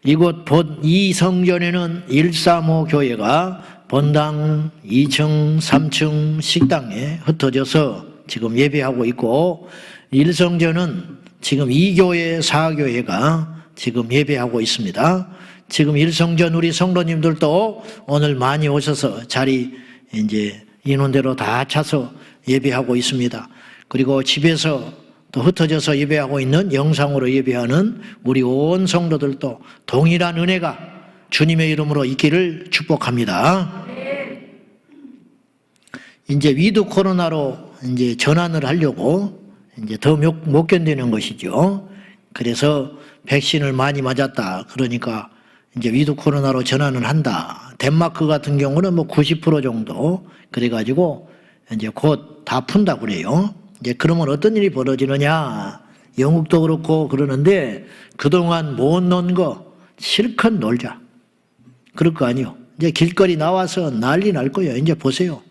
이곳 이 성전에는 135 교회가 본당 2층, 3층 식당에 흩어져서 지금 예배하고 있고, 1성전은 지금 2교회, 4교회가 지금 예배하고 있습니다. 지금 1성전 우리 성도님들도 오늘 많이 오셔서 자리 이제 인원대로 다 차서 예배하고 있습니다. 그리고 집에서 또 흩어져서 예배하고 있는 영상으로 예배하는 우리 온 성도들도 동일한 은혜가 주님의 이름으로 있기를 축복합니다. 이제 위드 코로나로 이제 전환을 하려고 이제 더 못 견디는 것이죠. 그래서 백신을 많이 맞았다. 그러니까 이제 위드 코로나로 전환을 한다. 덴마크 같은 경우는 뭐 90% 정도 그래가지고 이제 곧 다 푼다 그래요. 이제 그러면 어떤 일이 벌어지느냐? 영국도 그렇고 그러는데 그동안 못 논 거 실컷 놀자. 그럴 거 아니요. 이제 길거리 나와서 난리 날 거예요. 이제 보세요.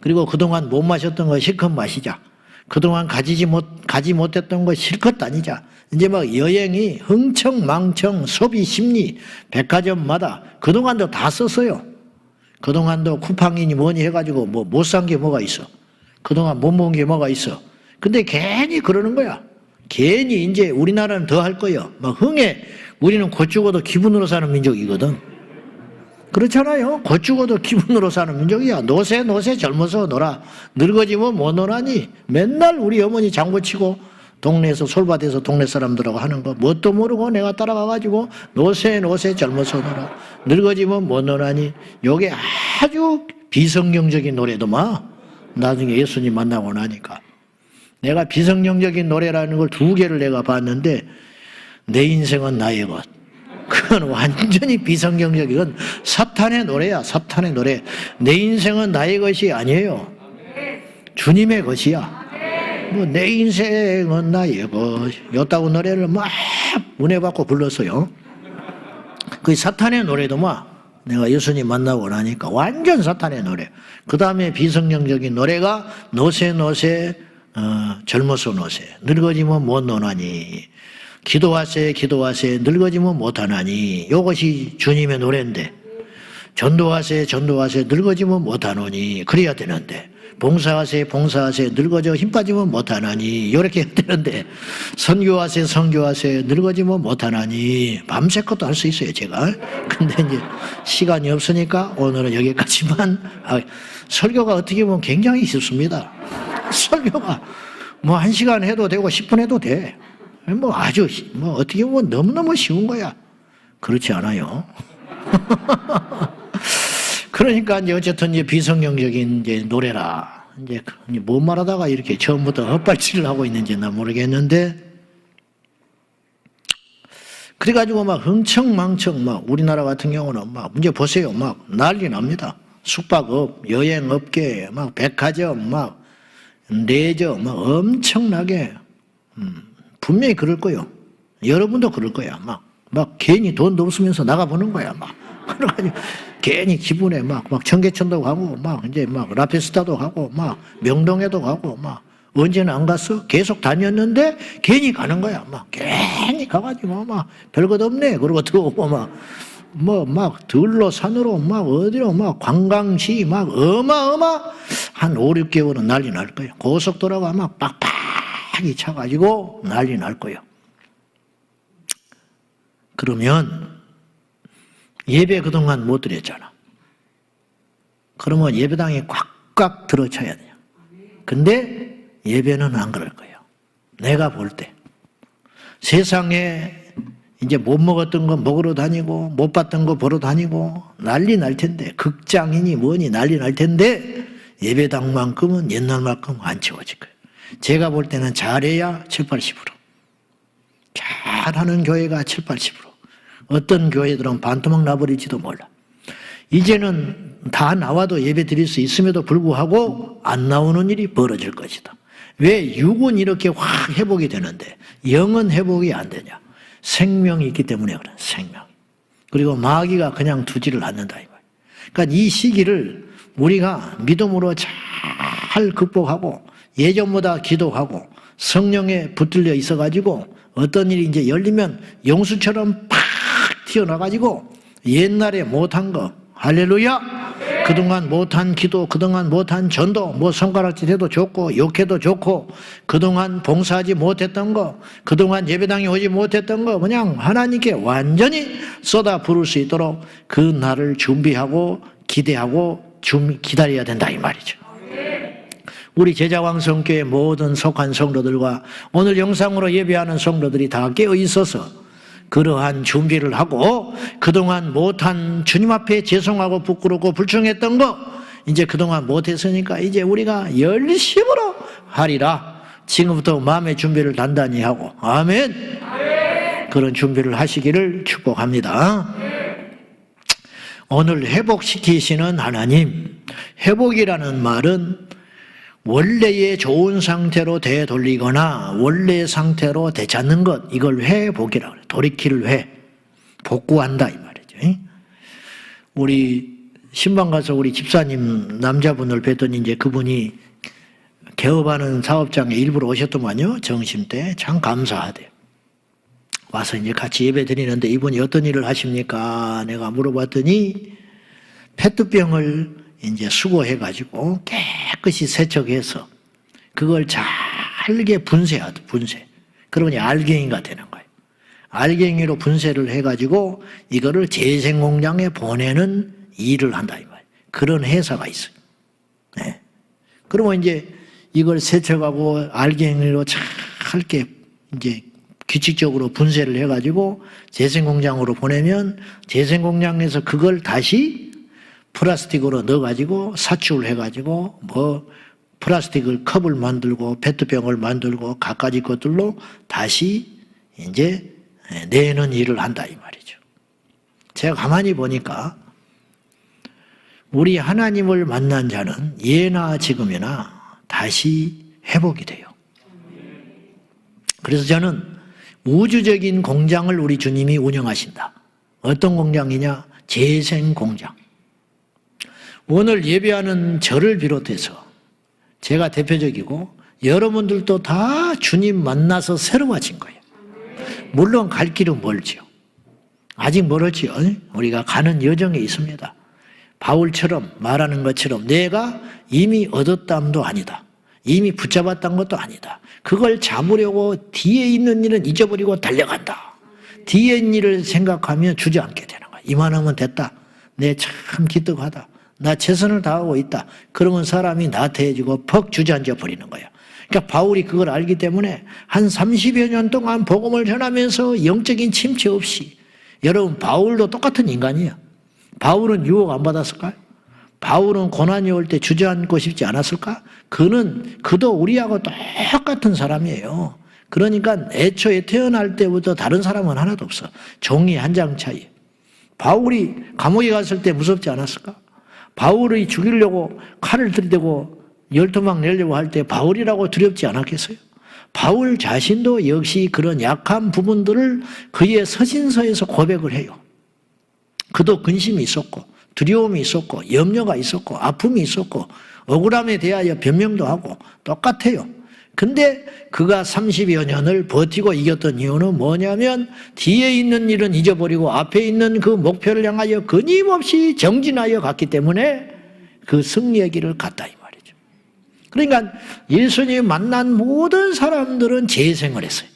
그리고 그동안 못 마셨던 거 실컷 마시자. 그동안 가지 못했던 거 실컷 다니자. 이제 막 여행이 흥청망청 소비 심리 백화점마다 그동안도 다 썼어요. 그동안도 쿠팡이니 뭐니 해가지고 뭐 못 산 게 뭐가 있어. 그동안 못 먹은 게 뭐가 있어. 근데 괜히 그러는 거야. 괜히 이제 우리나라는 더 할 거예요. 막 흥해. 우리는 곧 죽어도 기분으로 사는 민족이거든. 그렇잖아요. 곧 죽어도 기분으로 사는 민족이야. 노세 젊어서 놀아. 늙어지면 못 놀아니. 맨날 우리 어머니 장구치고 동네에서 솔밭에서 동네 사람들하고 하는 거 뭣도 모르고 내가 따라가가지고 노세 젊어서 놀아. 늙어지면 못 놀아니. 요게 아주 비성경적인 노래도만 나중에 예수님 만나고 나니까. 내가 비성경적인 노래라는 걸 2개를 내가 봤는데 내 인생은 나의 것. 그건 완전히 비성경적인 건 사탄의 노래야. 사탄의 노래. 내 인생은 나의 것이 아니에요. 주님의 것이야. 뭐 내 인생은 나의 것. 요따구 노래를 막 은혜 받고 불렀어요. 그 사탄의 노래도 막 내가 예수님 만나고 나니까 완전 사탄의 노래. 그 다음에 비성경적인 노래가 노세 젊어서 노세. 늙어지면 못 노나니. 기도하세 늙어지면 못하나니. 이것이 주님의 노래인데, 전도하세 늙어지면 못하노니. 그래야 되는데, 봉사하세 늙어져 힘 빠지면 못하나니. 이렇게 해야 되는데, 선교하세 늙어지면 못하나니. 밤새것도 할 수 있어요 제가. 근데 이제 시간이 없으니까 오늘은 여기까지만. 설교가 어떻게 보면 굉장히 쉽습니다. 설교가 뭐 1시간 해도 되고 10분 해도 돼. 뭐 아주 뭐 어떻게 보면 너무너무 쉬운 거야. 그렇지 않아요? 그러니까 이제 어쨌든 이제 비성경적인 이제 노래라. 이제 뭔 말하다가 이렇게 처음부터 헛발질을 하고 있는지 나 모르겠는데, 그래가지고 막 흥청망청 막 우리나라 같은 경우는 막 이제 보세요. 막 난리 납니다. 숙박업, 여행업계, 막 백화점, 막 내점, 막 엄청나게 분명히 그럴 거예요. 여러분도 그럴 거야. 막 괜히 돈도 없으면서 나가보는 거야. 막 그래가지고 괜히 기분에 막 청계천도 가고 막 이제 막 라페스타도 가고 막 명동에도 가고 막 언제는 안 갔어? 계속 다녔는데 괜히 가는 거야. 막 괜히 가가지고 막 별것 없네. 그러고 들어오고 막 들로 산으로 막 어디로 막 관광시 막 한 5, 6개월은 난리 날 거예요. 고속도로가 막 빡빡이 차가지고 난리 날 거예요. 그러면 예배 그동안 못 드렸잖아. 그러면 예배당에 꽉꽉 들어쳐야 돼요. 근데 예배는 안 그럴 거예요. 내가 볼 때 세상에 이제 못 먹었던 거 먹으러 다니고 못 봤던 거 보러 다니고 난리 날 텐데, 극장이니 뭐니 난리 날 텐데 예배당만큼은 옛날만큼 안 채워질 거예요. 제가 볼 때는 잘해야 7, 80%. 잘하는 교회가 7, 80%. 어떤 교회들은 반토막 나버릴지도 몰라. 이제는 다 나와도 예배 드릴 수 있음에도 불구하고 안 나오는 일이 벌어질 것이다. 왜? 육은 이렇게 확 회복이 되는데 영은 회복이 안 되냐? 생명이 있기 때문에 그래. 생명. 그리고 마귀가 그냥 두지를 않는다 이거예요. 그러니까 이 시기를 우리가 믿음으로 잘 극복하고 예전보다 기도하고 성령에 붙들려 있어가지고 어떤 일이 이제 열리면 용수처럼 팍 튀어나가지고 옛날에 못한 거, 할렐루야! 그동안 못한 기도, 그동안 못한 전도, 뭐 손가락질 해도 좋고 욕해도 좋고 그동안 봉사하지 못했던 거, 그동안 예배당에 오지 못했던 거 그냥 하나님께 완전히 쏟아 부을 수 있도록 그 날을 준비하고 기대하고 기다려야 된다 이 말이죠. 우리 제자왕성교회 모든 속한 성도들과 오늘 영상으로 예배하는 성도들이 다 깨어 있어서 그러한 준비를 하고 그동안 못한 주님 앞에 죄송하고 부끄럽고 불충했던 거 이제 그동안 못했으니까 이제 우리가 열심으로 하리라. 지금부터 마음의 준비를 단단히 하고 아멘. 그런 준비를 하시기를 축복합니다. 오늘 회복시키시는 하나님, 회복이라는 말은 원래의 좋은 상태로 되돌리거나 원래의 상태로 되찾는 것, 이걸 회복이라고 해요. 돌이킬 회, 복구한다 이 말이죠. 우리 신방 가서 우리 집사님 남자분을 뵀더니 이제 그분이 개업하는 사업장에 일부러 오셨더만요. 정심 때 참 감사하대요. 와서 이제 같이 예배 드리는데 이분이 어떤 일을 하십니까? 내가 물어봤더니 페트병을 이제 수거해가지고 깨끗이 세척해서 그걸 잘게 분쇄하듯 분쇄. 그러니 알갱이가 되는 거예요. 알갱이로 분쇄를 해가지고 이거를 재생공장에 보내는 일을 한다 이 말이에요. 그런 회사가 있어요. 네. 그러면 이제 이걸 세척하고 알갱이로 잘게 이제 규칙적으로 분쇄를 해가지고 재생공장으로 보내면 재생공장에서 그걸 다시 플라스틱으로 넣어가지고 사출을 해가지고 뭐 플라스틱을 컵을 만들고 페트병을 만들고 갖가지 것들로 다시 이제 내는 일을 한다 이 말이죠. 제가 가만히 보니까 우리 하나님을 만난 자는 예나 지금이나 다시 회복이 돼요. 그래서 저는 우주적인 공장을 우리 주님이 운영하신다. 어떤 공장이냐? 재생공장. 오늘 예배하는 저를 비롯해서 제가 대표적이고 여러분들도 다 주님 만나서 새로워진 거예요. 물론 갈 길은 멀지요. 아직 멀었지요. 우리가 가는 여정에 있습니다. 바울처럼 말하는 것처럼 내가 이미 얻었담도 아니다. 이미 붙잡았던 것도 아니다. 그걸 잡으려고 뒤에 있는 일은 잊어버리고 달려간다. 뒤에 있는 일을 생각하면 주저앉게 되는 거야. 이만하면 됐다. 내 참 기특하다. 나 최선을 다하고 있다. 그러면 사람이 나태해지고 퍽 주저앉아 버리는 거야. 그러니까 바울이 그걸 알기 때문에 한 30여 년 동안 복음을 전하면서 영적인 침체 없이, 여러분 바울도 똑같은 인간이에요. 바울은 유혹 안 받았을까요? 바울은 고난이 올 때 주저앉고 싶지 않았을까? 그도 우리하고 똑같은 사람이에요. 그러니까 애초에 태어날 때부터 다른 사람은 하나도 없어. 종이 한 장 차이. 바울이 감옥에 갔을 때 무섭지 않았을까? 바울이 죽이려고 칼을 들이대고 열토막 내려고 할 때 바울이라고 두렵지 않았겠어요? 바울 자신도 역시 그런 약한 부분들을 그의 서신서에서 고백을 해요. 그도 근심이 있었고 두려움이 있었고 염려가 있었고 아픔이 있었고 억울함에 대하여 변명도 하고 똑같아요. 근데 그가 30여 년을 버티고 이겼던 이유는 뭐냐면 뒤에 있는 일은 잊어버리고 앞에 있는 그 목표를 향하여 끊임없이 정진하여 갔기 때문에 그 승리의 길을 갔다 이 말이죠. 그러니까 예수님 만난 모든 사람들은 재생을 했어요.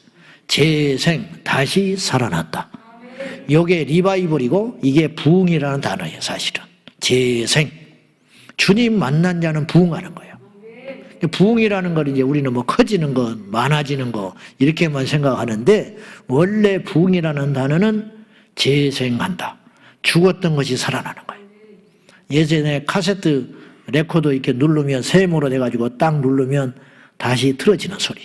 재생, 다시 살아났다. 이게 리바이벌이고 이게 부흥이라는 단어예요. 사실은 재생, 주님 만난 자는 부흥하는 거예요. 부흥이라는 걸 이제 우리는 뭐 커지는 거, 많아지는 거 이렇게만 생각하는데 원래 부흥이라는 단어는 재생한다. 죽었던 것이 살아나는 거예요. 예전에 카세트 레코더 이렇게 누르면 세모로 돼가지고 딱 누르면 다시 틀어지는 소리.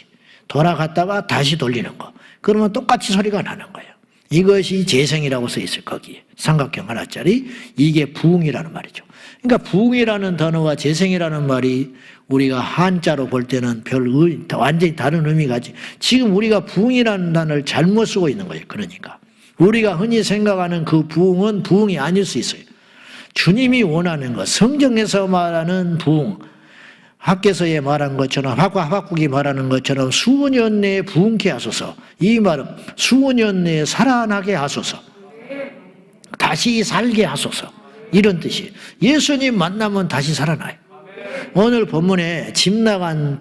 돌아갔다가 다시 돌리는 거. 그러면 똑같이 소리가 나는 거예요. 이것이 재생이라고 써 있어요. 거기에 삼각형 하나짜리. 이게 부흥이라는 말이죠. 그러니까 부흥이라는 단어와 재생이라는 말이 우리가 한자로 볼 때는 완전히 다른 의미가 지. 지금 우리가 부흥이라는 단어를 잘못 쓰고 있는 거예요. 그러니까 우리가 흔히 생각하는 그 부흥은 부흥이 아닐 수 있어요. 주님이 원하는 것, 성경에서 말하는 부흥, 학개서에 말한 것처럼 하박국이 말하는 것처럼 수년 내에 부흥케 하소서. 이 말은 수년 내에 살아나게 하소서. 다시 살게 하소서. 이런 뜻이에요. 예수님 만나면 다시 살아나요. 오늘 본문에 집 나간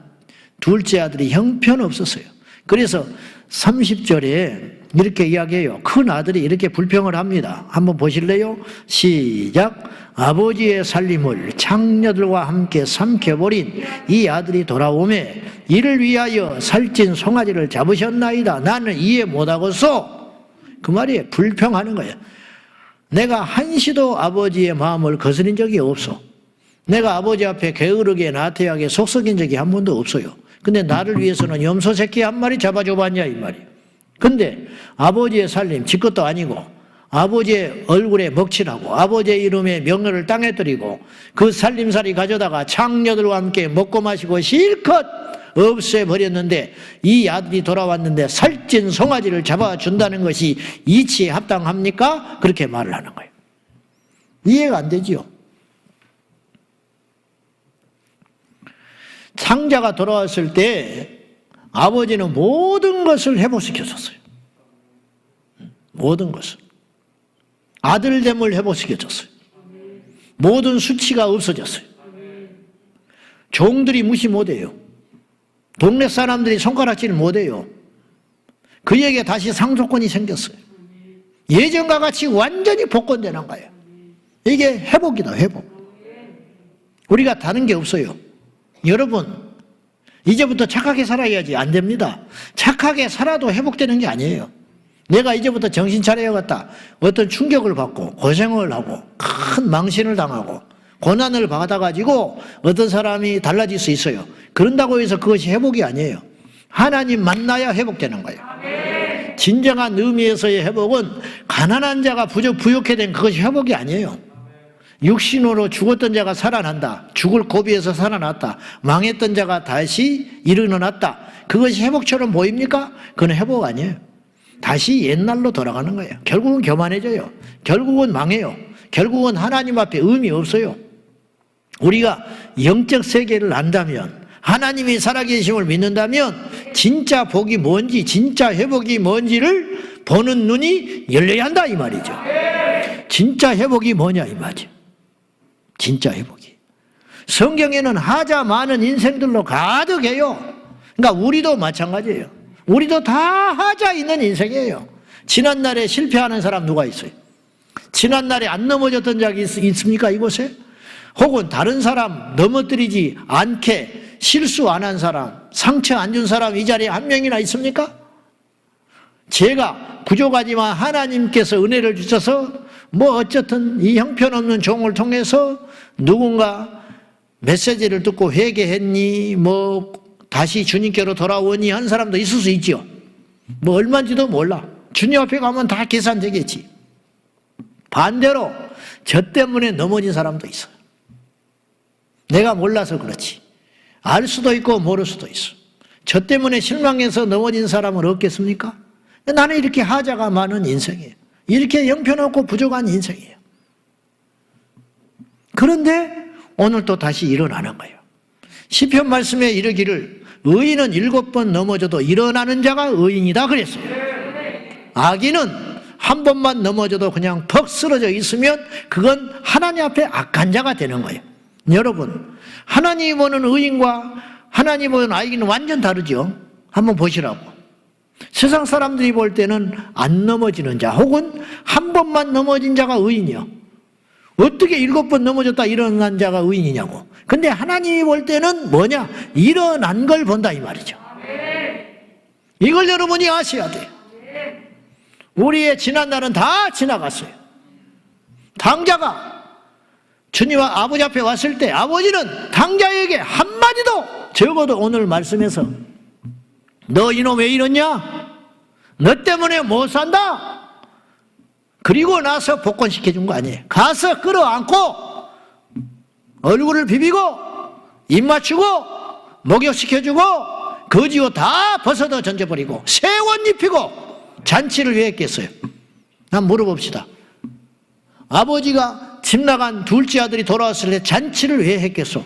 둘째 아들이 형편없었어요. 그래서 30절에 이렇게 이야기해요. 큰 아들이 이렇게 불평을 합니다. 한번 보실래요? 시작. 아버지의 살림을 창녀들과 함께 삼켜버린 이 아들이 돌아오매 이를 위하여 살찐 송아지를 잡으셨나이다. 나는 이해 못하고서. 그 말이에요. 불평하는 거예요. 내가 한시도 아버지의 마음을 거스린 적이 없어. 내가 아버지 앞에 게으르게 나태하게 속썩인 적이 한 번도 없어요. 근데 나를 위해서는 염소 새끼 한 마리 잡아줘봤냐 이 말이에요. 근데 아버지의 살림 지 것도 아니고 아버지의 얼굴에 먹칠하고 아버지의 이름에 명예를 땅에 들이고 그 살림살이 가져다가 창녀들과 함께 먹고 마시고 실컷 없애버렸는데 이 아들이 돌아왔는데 살찐 송아지를 잡아준다는 것이 이치에 합당합니까? 그렇게 말을 하는 거예요. 이해가 안 되지요. 창자가 돌아왔을 때 아버지는 모든 것을 회복시켜줬어요. 모든 것을. 아들됨을 회복시켜줬어요. 모든 수치가 없어졌어요. 종들이 무시 못해요. 동네 사람들이 손가락질 못해요. 그에게 다시 상속권이 생겼어요. 예전과 같이 완전히 복권되는 거예요. 이게 회복이다, 회복. 우리가 다른 게 없어요. 여러분, 이제부터 착하게 살아야지. 안 됩니다. 착하게 살아도 회복되는 게 아니에요. 내가 이제부터 정신 차려야겠다. 어떤 충격을 받고 고생을 하고 큰 망신을 당하고 고난을 받아가지고 어떤 사람이 달라질 수 있어요. 그런다고 해서 그것이 회복이 아니에요. 하나님 만나야 회복되는 거예요. 진정한 의미에서의 회복은 가난한 자가 부족해 된 그것이 회복이 아니에요. 육신으로 죽었던 자가 살아난다. 죽을 고비에서 살아났다. 망했던 자가 다시 일어났다. 그것이 회복처럼 보입니까? 그건 회복 아니에요. 다시 옛날로 돌아가는 거예요. 결국은 교만해져요. 결국은 망해요. 결국은 하나님 앞에 의미 없어요. 우리가 영적 세계를 안다면, 하나님이 살아계심을 믿는다면 진짜 복이 뭔지, 진짜 회복이 뭔지를 보는 눈이 열려야 한다 이 말이죠. 진짜 회복이 뭐냐 이 말이죠. 진짜 회복이. 성경에는 하자 많은 인생들로 가득해요. 그러니까 우리도 마찬가지예요. 우리도 다 하자 있는 인생이에요. 지난날에 실패하는 사람 누가 있어요? 지난날에 안 넘어졌던 적이 있습니까 이곳에? 혹은 다른 사람 넘어뜨리지 않게 실수 안 한 사람, 상처 안 준 사람 이 자리에 한 명이나 있습니까? 제가 부족하지만 하나님께서 은혜를 주셔서 뭐 어쨌든 이 형편없는 종을 통해서 누군가 메시지를 듣고 회개했니 뭐 다시 주님께로 돌아오니 한 사람도 있을 수 있죠. 뭐 얼마인지도 몰라. 주님 앞에 가면 다 계산되겠지. 반대로 저 때문에 넘어진 사람도 있어요. 내가 몰라서 그렇지. 알 수도 있고 모를 수도 있어. 저 때문에 실망해서 넘어진 사람은 없겠습니까? 나는 이렇게 하자가 많은 인생이에요. 이렇게 형편없고 부족한 인생이에요. 그런데 오늘 또 다시 일어나는 거예요. 시편 말씀에 이르기를 의인은 7번 넘어져도 일어나는 자가 의인이다 그랬어요. 악인은 한 번만 넘어져도 그냥 퍽 쓰러져 있으면 그건 하나님 앞에 악한 자가 되는 거예요. 여러분, 하나님이 보는 의인과 하나님이 보는 악인은 완전 다르죠. 한번 보시라고. 세상 사람들이 볼 때는 안 넘어지는 자 혹은 한 번만 넘어진 자가 의인이요. 어떻게 7번 넘어졌다 일어난 자가 의인이냐고. 근데 하나님이 볼 때는 뭐냐? 일어난 걸 본다 이 말이죠. 이걸 여러분이 아셔야 돼요. 우리의 지난 날은 다 지나갔어요. 당자가 주님 아버지 앞에 왔을 때 아버지는 당자에게 한마디도, 적어도 오늘 말씀에서 너 이놈 왜 이러냐? 너 때문에 못 산다? 그리고 나서 복권시켜 준 거 아니에요. 가서 끌어안고 얼굴을 비비고 입 맞추고 목욕시켜주고 거지옷 다 벗어도 던져버리고 새 옷 입히고 잔치를 왜 했겠어요? 한번 물어봅시다. 아버지가 집 나간 둘째 아들이 돌아왔을 때 잔치를 왜 했겠소?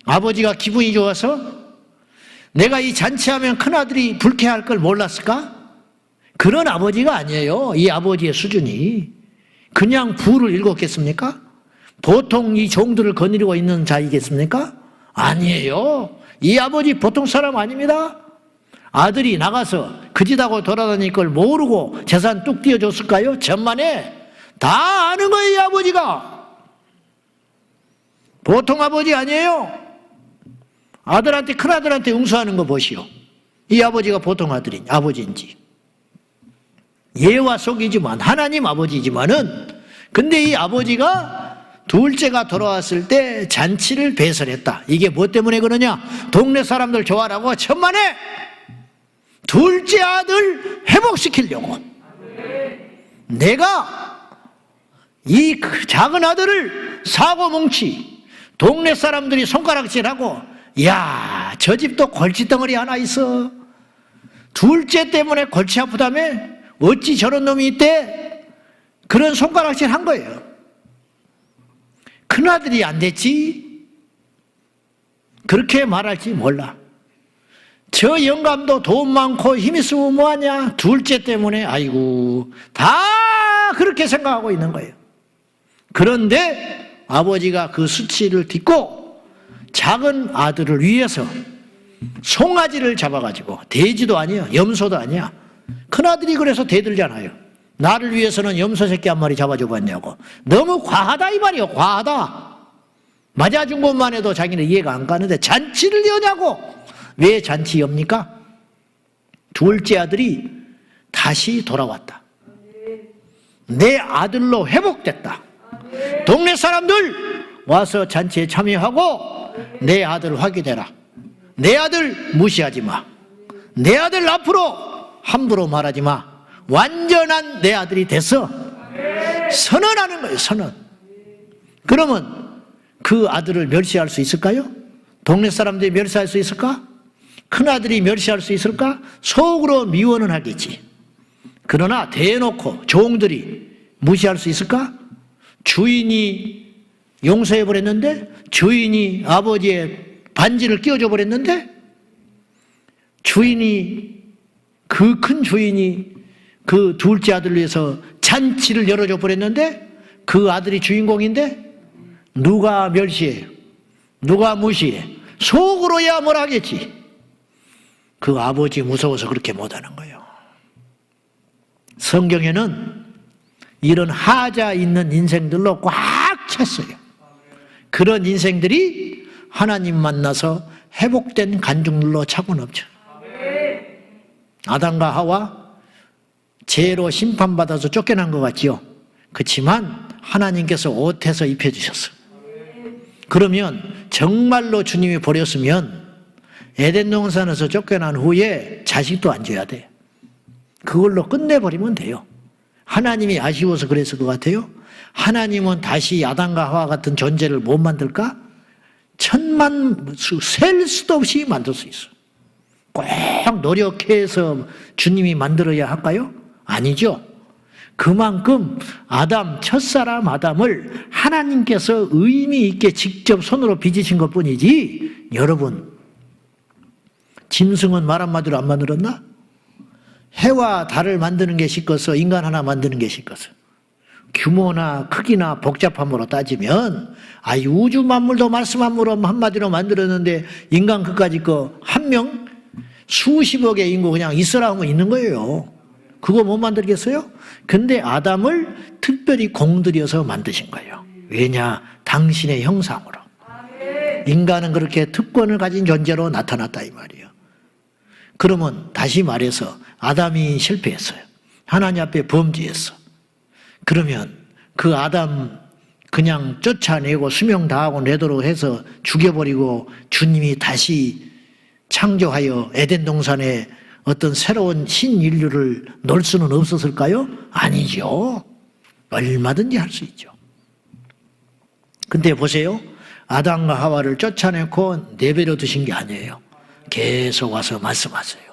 아버지가 기분이 좋아서? 내가 이 잔치하면 큰아들이 불쾌할 걸 몰랐을까? 그런 아버지가 아니에요. 이 아버지의 수준이. 그냥 부를 읽었겠습니까? 보통 이 종들을 거느리고 있는 자이겠습니까? 아니에요. 이 아버지 보통 사람 아닙니다. 아들이 나가서 그짓하고 돌아다닐 걸 모르고 재산 뚝 띄워줬을까요? 천만에 다 아는 거예요, 이 아버지가. 보통 아버지 아니에요. 아들한테, 큰아들한테 응수하는 거 보시오. 이 아버지가 보통 아버지인지. 예와 속이지만 하나님 아버지지만은, 근데 이 아버지가 둘째가 돌아왔을 때 잔치를 배설했다. 이게 뭐 때문에 그러냐? 동네 사람들 좋아라고 천만에 둘째 아들 회복시키려고. 내가 이 작은 아들을 사고뭉치 동네 사람들이 손가락질하고, 야, 저 집도 골칫덩어리 하나 있어. 둘째 때문에 골치 아프다며? 어찌 저런 놈이 있대? 그런 손가락질 한 거예요. 큰아들이 안 됐지? 그렇게 말할지 몰라. 저 영감도 돈 많고 힘 있으면 뭐하냐? 둘째 때문에. 아이고, 다 그렇게 생각하고 있는 거예요. 그런데 아버지가 그 수치를 딛고 작은 아들을 위해서 송아지를 잡아가지고, 돼지도 아니야, 염소도 아니야. 큰아들이 그래서 대들잖아요. 나를 위해서는 염소 새끼 한 마리 잡아줘 봤냐고. 너무 과하다 이 말이요. 과하다. 맞아준 것만 해도 자기는 이해가 안 가는데 잔치를 여냐고. 왜 잔치 엽니까? 둘째 아들이 다시 돌아왔다. 내 아들로 회복됐다. 동네 사람들 와서 잔치에 참여하고 내 아들 확인해라. 내 아들 무시하지 마. 내 아들 앞으로 함부로 말하지 마. 완전한 내 아들이 돼서 선언하는 거예요. 선언. 그러면 그 아들을 멸시할 수 있을까요? 동네 사람들이 멸시할 수 있을까? 큰아들이 멸시할 수 있을까? 속으로 미워는 하겠지. 그러나 대놓고 종들이 무시할 수 있을까? 주인이 용서해버렸는데, 주인이 아버지의 반지를 끼워줘 버렸는데, 주인이, 그 큰 주인이 그 둘째 아들을 위해서 잔치를 열어줘 버렸는데, 그 아들이 주인공인데 누가 멸시해요? 누가 무시해? 속으로야 뭘 하겠지. 그 아버지 무서워서 그렇게 못하는 거예요. 성경에는 이런 하자 있는 인생들로 꽉 찼어요. 그런 인생들이 하나님 만나서 회복된 간증들로 차고 넘쳐. 아담과 하와 죄로 심판받아서 쫓겨난 것 같지요. 그렇지만 하나님께서 옷에서 입혀주셨어. 그러면 정말로 주님이 버렸으면 에덴 동산에서 쫓겨난 후에 자식도 안 줘야 돼. 그걸로 끝내버리면 돼요. 하나님이 아쉬워서 그랬을 것 같아요. 하나님은 다시 아담과 하와 같은 존재를 못 만들까? 천만 셀 수도 없이 만들 수 있어. 꼭 노력해서 주님이 만들어야 할까요? 아니죠. 그만큼 아담, 첫사람 아담을 하나님께서 의미 있게 직접 손으로 빚으신 것뿐이지. 여러분, 짐승은 말 한마디로 안 만들었나? 해와 달을 만드는 게 시꺼서 인간 하나 만드는 게 시꺼서. 규모나 크기나 복잡함으로 따지면 우주 만물도 말씀 한마디로 만들었는데 인간 그까짓 거 한 명 수십억의 인구 그냥 있으라 하면 있는 거예요. 그거 못 만들겠어요? 근데 아담을 특별히 공들여서 만드신 거예요. 왜냐? 당신의 형상으로. 인간은 그렇게 특권을 가진 존재로 나타났다 이 말이에요. 그러면 다시 말해서 아담이 실패했어요. 하나님 앞에 범죄했어. 그러면 그 아담 그냥 쫓아내고 수명 다하고 내도록 해서 죽여버리고 주님이 다시 창조하여 에덴 동산에 어떤 새로운 신인류를 넣을 수는 없었을까요? 아니죠. 얼마든지 할 수 있죠. 근데 보세요. 아담과 하와를 쫓아내고 내버려 두신 게 아니에요. 계속 와서 말씀하세요.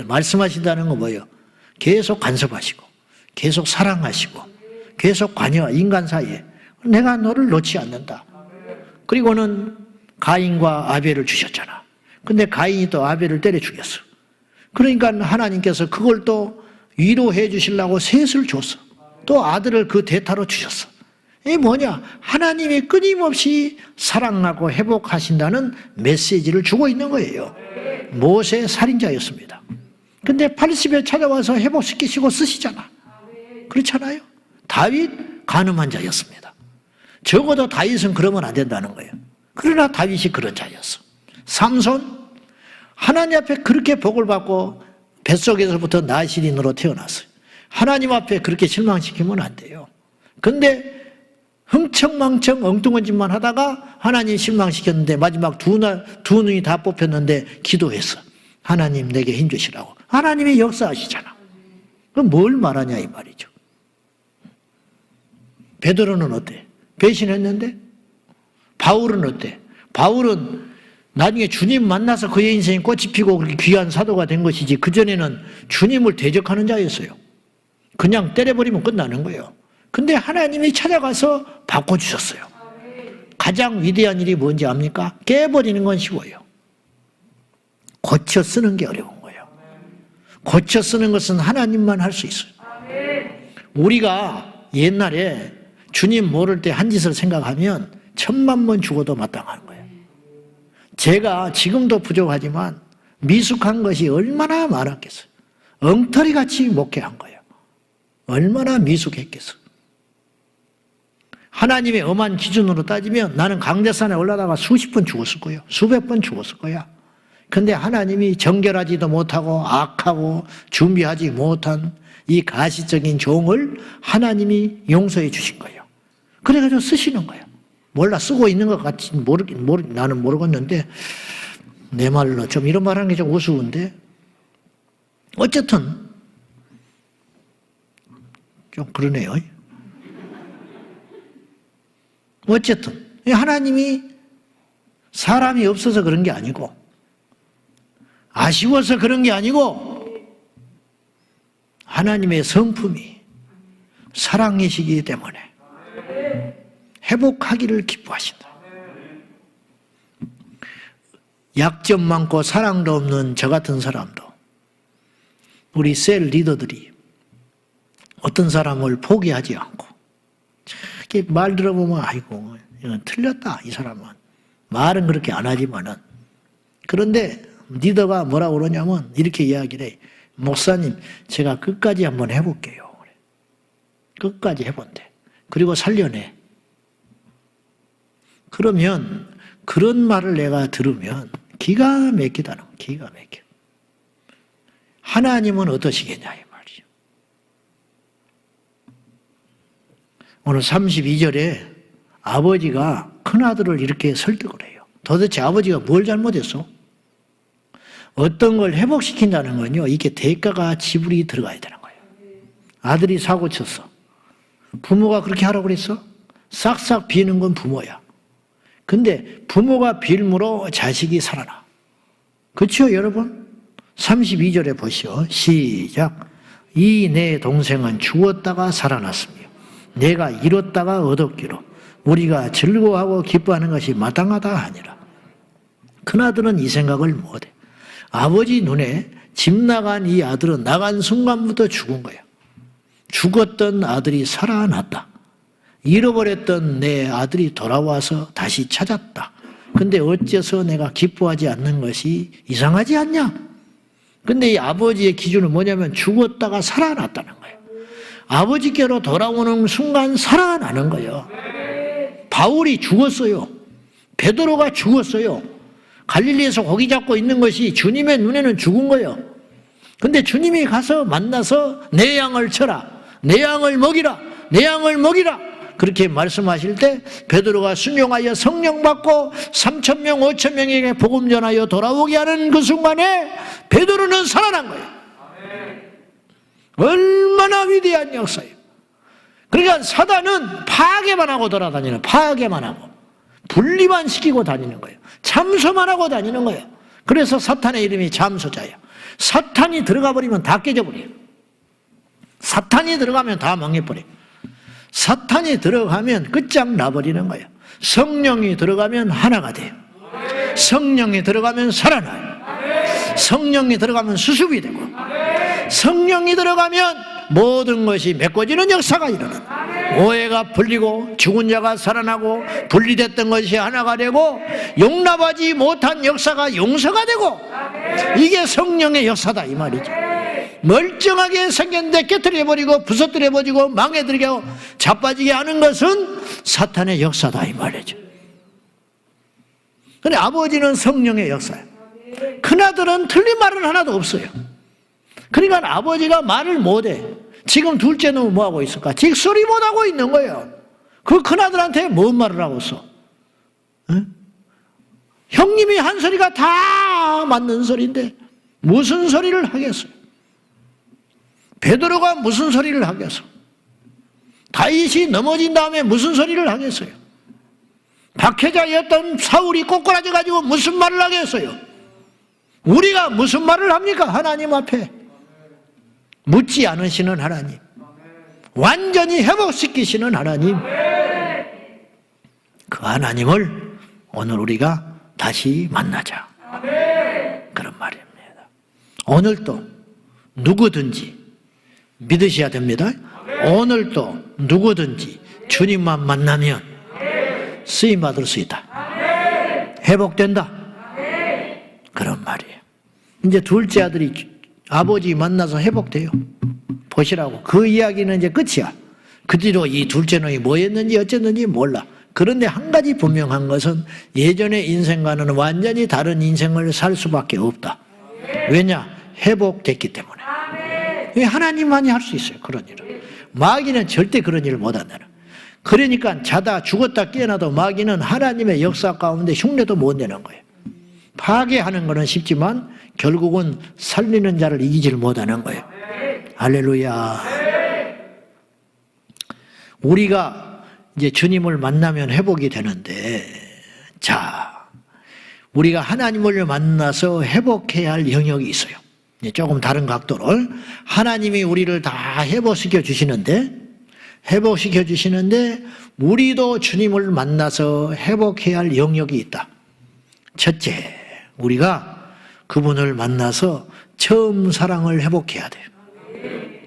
말씀하신다는 건 뭐예요? 계속 간섭하시고 계속 사랑하시고 계속 관여, 인간 사이에 내가 너를 놓지 않는다. 그리고는 가인과 아벨을 주셨잖아. 근데 가인이 또 아벨을 때려 죽였어. 그러니까 하나님께서 그걸 또 위로해 주시려고 셋을 줬어. 또 아들을 그 대타로 주셨어. 이게 뭐냐? 하나님이 끊임없이 사랑하고 회복하신다는 메시지를 주고 있는 거예요. 모세 살인자였습니다. 근데 80에 찾아와서 회복시키시고 쓰시잖아. 그렇잖아요. 다윗 가늠한 자였습니다. 적어도 다윗은 그러면 안 된다는 거예요. 그러나 다윗이 그런 자였어. 삼손 하나님 앞에 그렇게 복을 받고 뱃속에서부터 나실인으로 태어났어요. 하나님 앞에 그렇게 실망시키면 안 돼요. 근데 흥청망청 엉뚱한 짓만 하다가 하나님 실망시켰는데 마지막 두 눈이 다 뽑혔는데 기도했어. 하나님 내게 힘주시라고. 하나님이 역사하시잖아. 그럼 뭘 말하냐 이 말이죠. 베드로는 어때? 배신했는데? 바울은 어때? 바울은 나중에 주님 만나서 그의 인생이 꽃이 피고 그렇게 귀한 사도가 된 것이지 그전에는 주님을 대적하는 자였어요. 그냥 때려버리면 끝나는 거예요. 근데 하나님이 찾아가서 바꿔주셨어요. 가장 위대한 일이 뭔지 압니까? 깨버리는 건 쉬워요. 고쳐 쓰는 게 어려운 거예요. 고쳐 쓰는 것은 하나님만 할 수 있어요. 우리가 옛날에 주님 모를 때 한 짓을 생각하면 1000만 번 죽어도 마땅한 거예요. 제가 지금도 부족하지만 미숙한 것이 얼마나 많았겠어요. 엉터리같이 목회한 거예요. 얼마나 미숙했겠어요. 하나님의 엄한 기준으로 따지면 나는 강대산에 올라다가 수십 번 죽었을 거예요. 수백 번 죽었을 거야. 근데 하나님이 정결하지도 못하고 악하고 준비하지 못한 이 가시적인 종을 하나님이 용서해 주신 거예요. 그래가지고 쓰시는 거예요. 몰라 쓰고 있는 것 같이 나는 모르겠는데 내 말로 좀 이런 말하는 게 좀 우스운데 어쨌든 좀 그러네요. 어쨌든 하나님이 사람이 없어서 그런 게 아니고 아쉬워서 그런 게 아니고 하나님의 성품이 사랑이시기 때문에 회복하기를 기뻐하신다. 약점 많고 사랑도 없는 저 같은 사람도 우리 셀 리더들이 어떤 사람을 포기하지 않고 이렇게 말 들어보면 아이고 이건 틀렸다 이 사람은 말은 그렇게 안 하지만은 그런데 리더가 뭐라고 그러냐면 이렇게 이야기를 해. 목사님 제가 끝까지 한번 해볼게요. 끝까지 해본대. 그리고 살려내. 그러면 그런 말을 내가 들으면 기가 막히다는 거야. 기가 막혀. 하나님은 어떠시겠냐 이 말이죠. 오늘 32절에 아버지가 큰아들을 이렇게 설득을 해요. 도대체 아버지가 뭘 잘못했어? 어떤 걸 회복시킨다는 건요. 이게 대가가 지불이 들어가야 되는 거예요. 아들이 사고 쳤어. 부모가 그렇게 하라고 그랬어? 싹싹 비는 건 부모야. 근데 부모가 빌므로 자식이 살아나. 그렇죠 여러분? 32절에 보시오. 시작. 이 내 동생은 죽었다가 살아났으며 내가 잃었다가 얻었기로 우리가 즐거워하고 기뻐하는 것이 마땅하다 하니라. 큰아들은 이 생각을 못해. 아버지 눈에 집 나간 이 아들은 나간 순간부터 죽은 거야. 죽었던 아들이 살아났다. 잃어버렸던 내 아들이 돌아와서 다시 찾았다. 근데 어째서 내가 기뻐하지 않는 것이 이상하지 않냐? 근데 이 아버지의 기준은 뭐냐면 죽었다가 살아났다는 거예요. 아버지께로 돌아오는 순간 살아나는 거예요. 바울이 죽었어요. 베드로가 죽었어요. 갈릴리에서 고기 잡고 있는 것이 주님의 눈에는 죽은 거예요. 근데 주님이 가서 만나서 내 양을 쳐라. 내 양을 먹이라. 내 양을 먹이라. 그렇게 말씀하실 때 베드로가 순종하여 성령 받고 3,000명 5,000명에게 복음 전하여 돌아오게 하는 그 순간에 베드로는 살아난 거예요. 얼마나 위대한 역사예요. 그러니까 사단은 파괴만 하고 돌아다니는, 파괴만 하고 분리만 시키고 다니는 거예요. 참소만 하고 다니는 거예요. 그래서 사탄의 이름이 잠소자예요. 사탄이 들어가 버리면 다 깨져버려요. 사탄이 들어가면 다 망해버려요. 사탄이 들어가면 끝장나버리는 거예요. 성령이 들어가면 하나가 돼요. 성령이 들어가면 살아나요. 성령이 들어가면 수습이 되고 성령이 들어가면 모든 것이 메꿔지는 역사가 일어난다. 오해가 풀리고 죽은 자가 살아나고 분리됐던 것이 하나가 되고 용납하지 못한 역사가 용서가 되고 이게 성령의 역사다 이 말이죠. 멀쩡하게 생겼는데 깨트려버리고 부서뜨려버리고 망해들게 하고 자빠지게 하는 것은 사탄의 역사다 이 말이죠. 그런데 아버지는 성령의 역사예요. 큰아들은 틀린 말은 하나도 없어요. 그러니까 아버지가 말을 못해. 지금 둘째 놈은 뭐하고 있을까? 직소리 못하고 있는 거예요. 그 큰아들한테 뭔 말을 하고 있어? 응? 형님이 한 소리가 다 맞는 소리인데 무슨 소리를 하겠어요? 베드로가 무슨 소리를 하겠어? 다윗이 넘어진 다음에 무슨 소리를 하겠어요? 박해자였던 사울이 꼬꾸라져가지고 무슨 말을 하겠어요? 우리가 무슨 말을 합니까? 하나님 앞에 묻지 않으시는 하나님, 완전히 회복시키시는 하나님, 그 하나님을 오늘 우리가 다시 만나자, 그런 말입니다. 오늘도 누구든지 믿으셔야 됩니다. 오늘도 누구든지 주님만 만나면 쓰임받을 수 있다, 회복된다, 그런 말이에요. 이제 둘째 아들이 아버지 만나서 회복돼요. 보시라고. 그 이야기는 이제 끝이야. 그 뒤로 이 둘째 놈이 뭐 했는지 어쨌는지 몰라. 그런데 한 가지 분명한 것은 예전의 인생과는 완전히 다른 인생을 살 수밖에 없다. 왜냐? 회복됐기 때문에. 하나님만이 할 수 있어요, 그런 일을. 마귀는 절대 그런 일을 못한다는. 그러니까 자다 죽었다 깨어나도 마귀는 하나님의 역사 가운데 흉내도 못 내는 거예요. 파괴하는 것은 쉽지만 결국은 살리는 자를 이기지를 못하는 거예요. 할렐루야. 우리가 이제 주님을 만나면 회복이 되는데, 자, 우리가 하나님을 만나서 회복해야 할 영역이 있어요. 조금 다른 각도로 하나님이 우리를 다 회복시켜 주시는데 우리도 주님을 만나서 회복해야 할 영역이 있다. 첫째, 우리가 그분을 만나서 처음 사랑을 회복해야 돼요.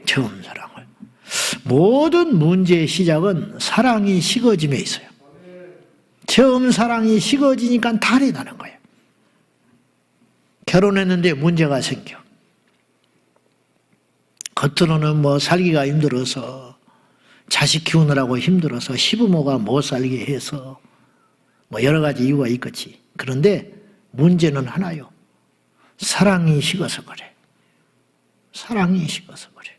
처음 사랑을. 모든 문제의 시작은 사랑이 식어짐에 있어요. 처음 사랑이 식어지니까 탈이 나는 거예요. 결혼했는데 문제가 생겨. 겉으로는 뭐 살기가 힘들어서, 자식 키우느라고 힘들어서, 시부모가 못 살게 해서 뭐 여러 가지 이유가 있겠지. 그런데 문제는 하나요. 사랑이 식어서 그래. 사랑이 식어서 그래.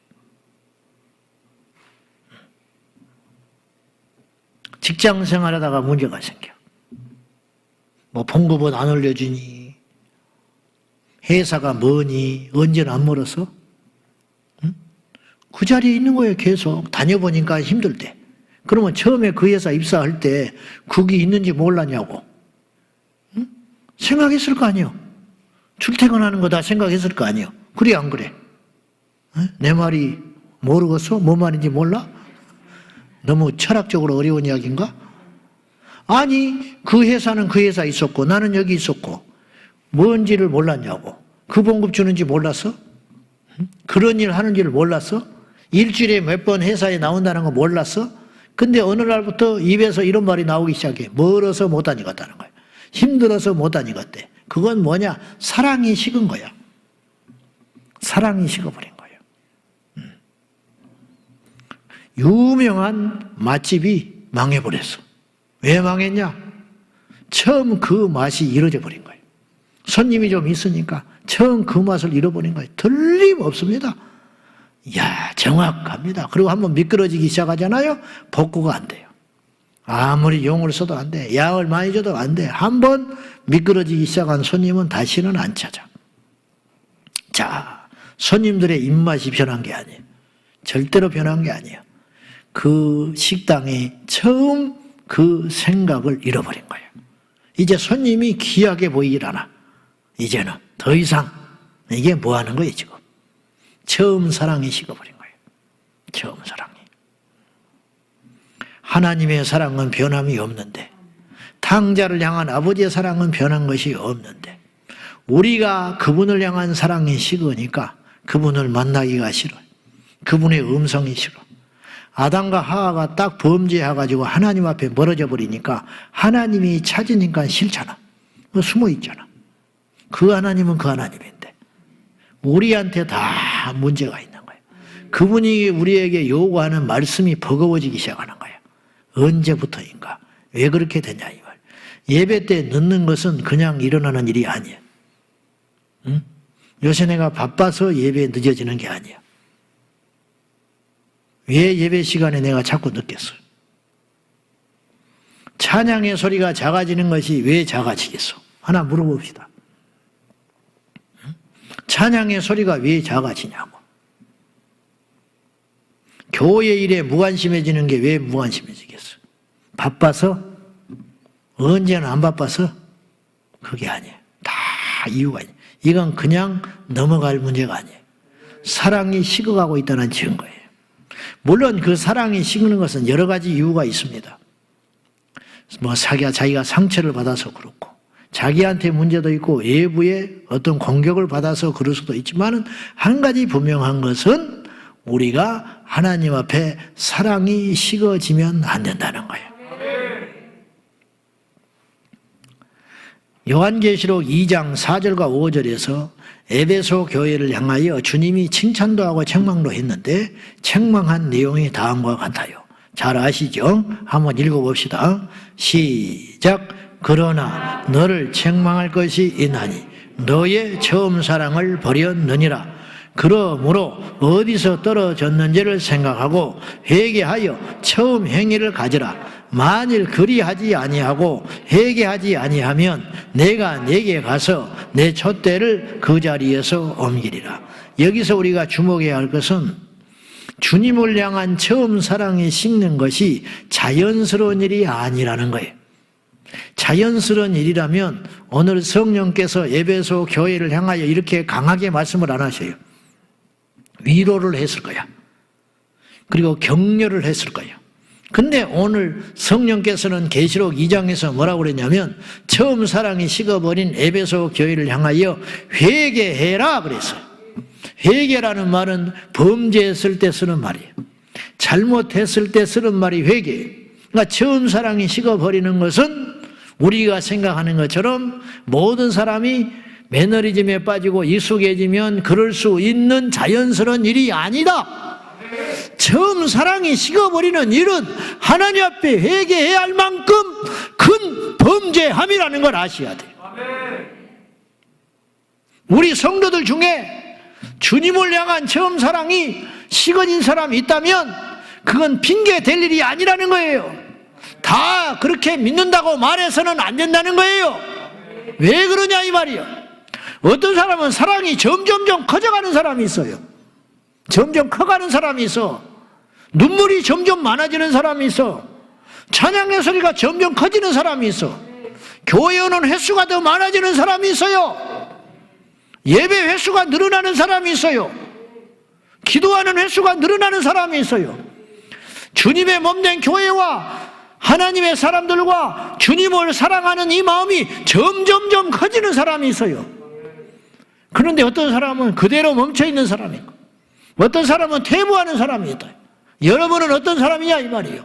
직장 생활하다가 문제가 생겨. 뭐 봉급은 안 올려주니, 회사가 머니, 언제는 안 멀어서? 응? 그 자리에 있는 거예요. 계속 다녀보니까 힘들대. 그러면 처음에 그 회사 입사할 때 그게 있는지 몰랐냐고. 응? 생각했을 거 아니에요. 출퇴근하는 거 다 생각했을 거 아니에요. 그래 안 그래? 응? 내 말이 모르겠어? 뭔 말인지 몰라? 너무 철학적으로 어려운 이야기인가? 아니, 그 회사는 그 회사 있었고 나는 여기 있었고 뭔지를 몰랐냐고. 그 봉급 주는지 몰랐어? 그런 일 하는지를 몰랐어? 일주일에 몇 번 회사에 나온다는 거 몰랐어? 근데 어느 날부터 입에서 이런 말이 나오기 시작해. 멀어서 못 다니겠다는 거야. 힘들어서 못 다니겠대. 그건 뭐냐? 사랑이 식은 거야. 사랑이 식어버린 거예요. 유명한 맛집이 망해버렸어. 왜 망했냐? 처음 그 맛이 잃어져 버린 거예요. 손님이 좀 있으니까 처음 그 맛을 잃어버린 거예요. 틀림없습니다. 이야, 정확합니다. 그리고 한번 미끄러지기 시작하잖아요. 복구가 안 돼요. 아무리 용을 써도 안 돼. 약을 많이 줘도 안 돼. 한번 미끄러지기 시작한 손님은 다시는 안 찾아. 자, 손님들의 입맛이 변한 게 아니에요. 절대로 변한 게 아니에요. 그 식당이 처음 그 생각을 잃어버린 거예요. 이제 손님이 귀하게 보이질 않아. 이제는 더 이상 이게 뭐 하는 거예요 지금. 처음 사랑이 식어버린 거예요. 처음 사랑이. 하나님의 사랑은 변함이 없는데, 탕자를 향한 아버지의 사랑은 변한 것이 없는데, 우리가 그분을 향한 사랑이 식으니까 그분을 만나기가 싫어요. 그분의 음성이 싫어. 아담과 하와가 딱 범죄해가지고 하나님 앞에 멀어져 버리니까 하나님이 찾으니까 싫잖아. 숨어 있잖아. 그 하나님은 그 하나님인데 우리한테 다 문제가 있는 거예요. 그분이 우리에게 요구하는 말씀이 버거워지기 시작하는 거예요. 언제부터인가? 왜 그렇게 되냐 이 말. 예배 때 늦는 것은 그냥 일어나는 일이 아니에요. 응? 요새 내가 바빠서 예배에 늦어지는 게 아니야. 왜 예배 시간에 내가 자꾸 늦겠어? 찬양의 소리가 작아지는 것이 왜 작아지겠어? 하나 물어봅시다. 찬양의 소리가 왜 작아지냐고. 교회 일에 무관심해지는 게 왜 무관심해지겠어? 바빠서? 언제는 안 바빠서? 그게 아니에요. 다 이유가 있어요. 이건 그냥 넘어갈 문제가 아니에요. 사랑이 식어가고 있다는 증거예요. 물론 그 사랑이 식는 것은 여러 가지 이유가 있습니다. 자기가 상처를 받아서 그렇고, 자기한테 문제도 있고, 외부에 어떤 공격을 받아서 그럴 수도 있지만, 한 가지 분명한 것은 우리가 하나님 앞에 사랑이 식어지면 안 된다는 거예요. 요한계시록 2장 4절과 5절에서 에베소 교회를 향하여 주님이 칭찬도 하고 책망도 했는데 책망한 내용이 다음과 같아요. 잘 아시죠? 한번 읽어봅시다. 시작. 그러나 너를 책망할 것이 있나니 너의 처음 사랑을 버렸느니라. 그러므로 어디서 떨어졌는지를 생각하고 회개하여 처음 행위를 가지라. 만일 그리하지 아니하고 회개하지 아니하면 내가 네게 가서 내 촛대를 그 자리에서 옮기리라. 여기서 우리가 주목해야 할 것은 주님을 향한 처음 사랑이 식는 것이 자연스러운 일이 아니라는 거예요. 자연스러운 일이라면 오늘 성령께서 에베소 교회를 향하여 이렇게 강하게 말씀을 안 하셔요. 위로를 했을 거야. 그리고 격려를 했을 거예요. 근데 오늘 성령께서는 계시록 2장에서 뭐라고 그랬냐면 처음 사랑이 식어버린 에베소 교회를 향하여 회개해라 그랬어요. 회개라는 말은 범죄했을 때 쓰는 말이에요. 잘못했을 때 쓰는 말이 회개예요. 그러니까 처음 사랑이 식어버리는 것은 우리가 생각하는 것처럼 모든 사람이 매너리즘에 빠지고 익숙해지면 그럴 수 있는 자연스러운 일이 아니다. 처음 사랑이 식어버리는 일은 하나님 앞에 회개해야 할 만큼 큰 범죄함이라는 걸 아셔야 돼요. 우리 성도들 중에 주님을 향한 처음 사랑이 식어진 사람이 있다면 그건 핑계 댈 일이 아니라는 거예요. 다 그렇게 믿는다고 말해서는 안 된다는 거예요. 왜 그러냐 이 말이에요. 어떤 사람은 사랑이 점점점 커져가는 사람이 있어요. 점점 커가는 사람이 있어. 눈물이 점점 많아지는 사람이 있어. 찬양의 소리가 점점 커지는 사람이 있어. 교회 오는 횟수가 더 많아지는 사람이 있어요. 예배 횟수가 늘어나는 사람이 있어요. 기도하는 횟수가 늘어나는 사람이 있어요. 주님의 몸된 교회와 하나님의 사람들과 주님을 사랑하는 이 마음이 점점점 커지는 사람이 있어요. 그런데 어떤 사람은 그대로 멈춰있는 사람이 있고 어떤 사람은 퇴보하는 사람이 있다. 여러분은 어떤 사람이냐 이 말이에요.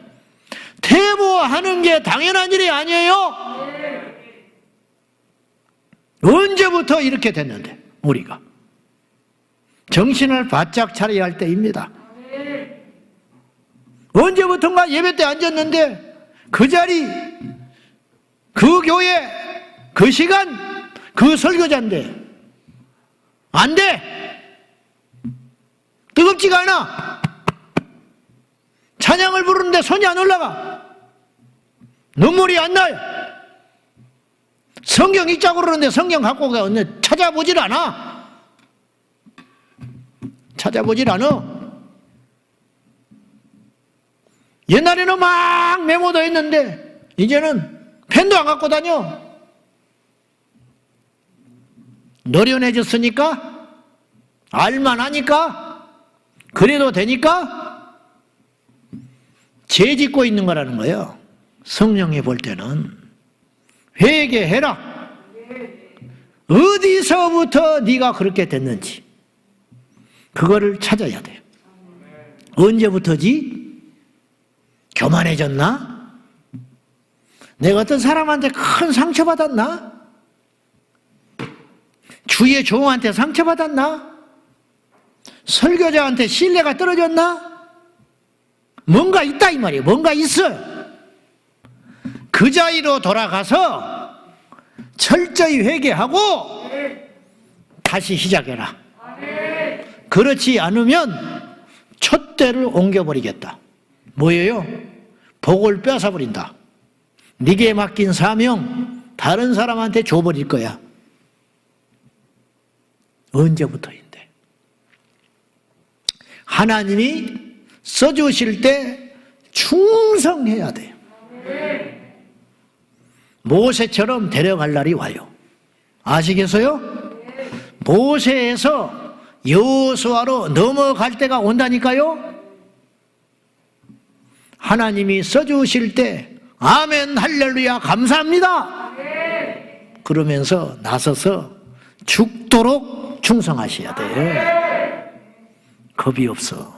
퇴보하는 게 당연한 일이 아니에요. 언제부터 이렇게 됐는데 우리가 정신을 바짝 차려야 할 때입니다. 언제부턴가 예배 때 앉았는데 그 자리, 그 교회, 그 시간, 그 설교자인데 안 돼. 뜨겁지가 않아. 찬양을 부르는데 손이 안 올라가. 눈물이 안 나요. 성경 읽자고 그러는데 성경 갖고 가 찾아보질 않아. 찾아보질 않아. 옛날에는 막 메모도 했는데 이제는 펜도 안 갖고 다녀. 노련해졌으니까? 알만하니까? 그래도 되니까? 죄 짓고 있는 거라는 거예요. 성령이 볼 때는 회개해라. 어디서부터 네가 그렇게 됐는지 그거를 찾아야 돼요. 언제부터지? 교만해졌나? 내가 어떤 사람한테 큰 상처받았나? 주의 종한테 상처받았나? 설교자한테 신뢰가 떨어졌나? 뭔가 있다 이 말이에요. 뭔가 있어. 그 자리로 돌아가서 철저히 회개하고 다시 시작해라. 그렇지 않으면 촛대를 옮겨버리겠다. 뭐예요? 복을 뺏어버린다. 네게 맡긴 사명 다른 사람한테 줘버릴 거야. 언제부터인데? 하나님이 써주실 때 충성해야 돼요. 모세처럼 데려갈 날이 와요. 아시겠어요? 모세에서 여호수아로 넘어갈 때가 온다니까요. 하나님이 써주실 때 아멘 할렐루야 감사합니다 그러면서 나서서 죽도록 충성하셔야 돼. 겁이 없어.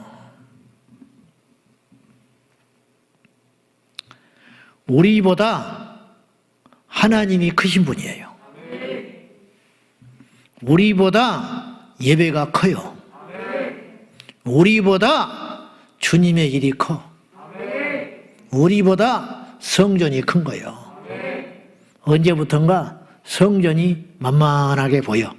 우리보다 하나님이 크신 분이에요. 우리보다 예배가 커요. 우리보다 주님의 일이 커. 우리보다 성전이 큰 거예요. 언제부턴가 성전이 만만하게 보여.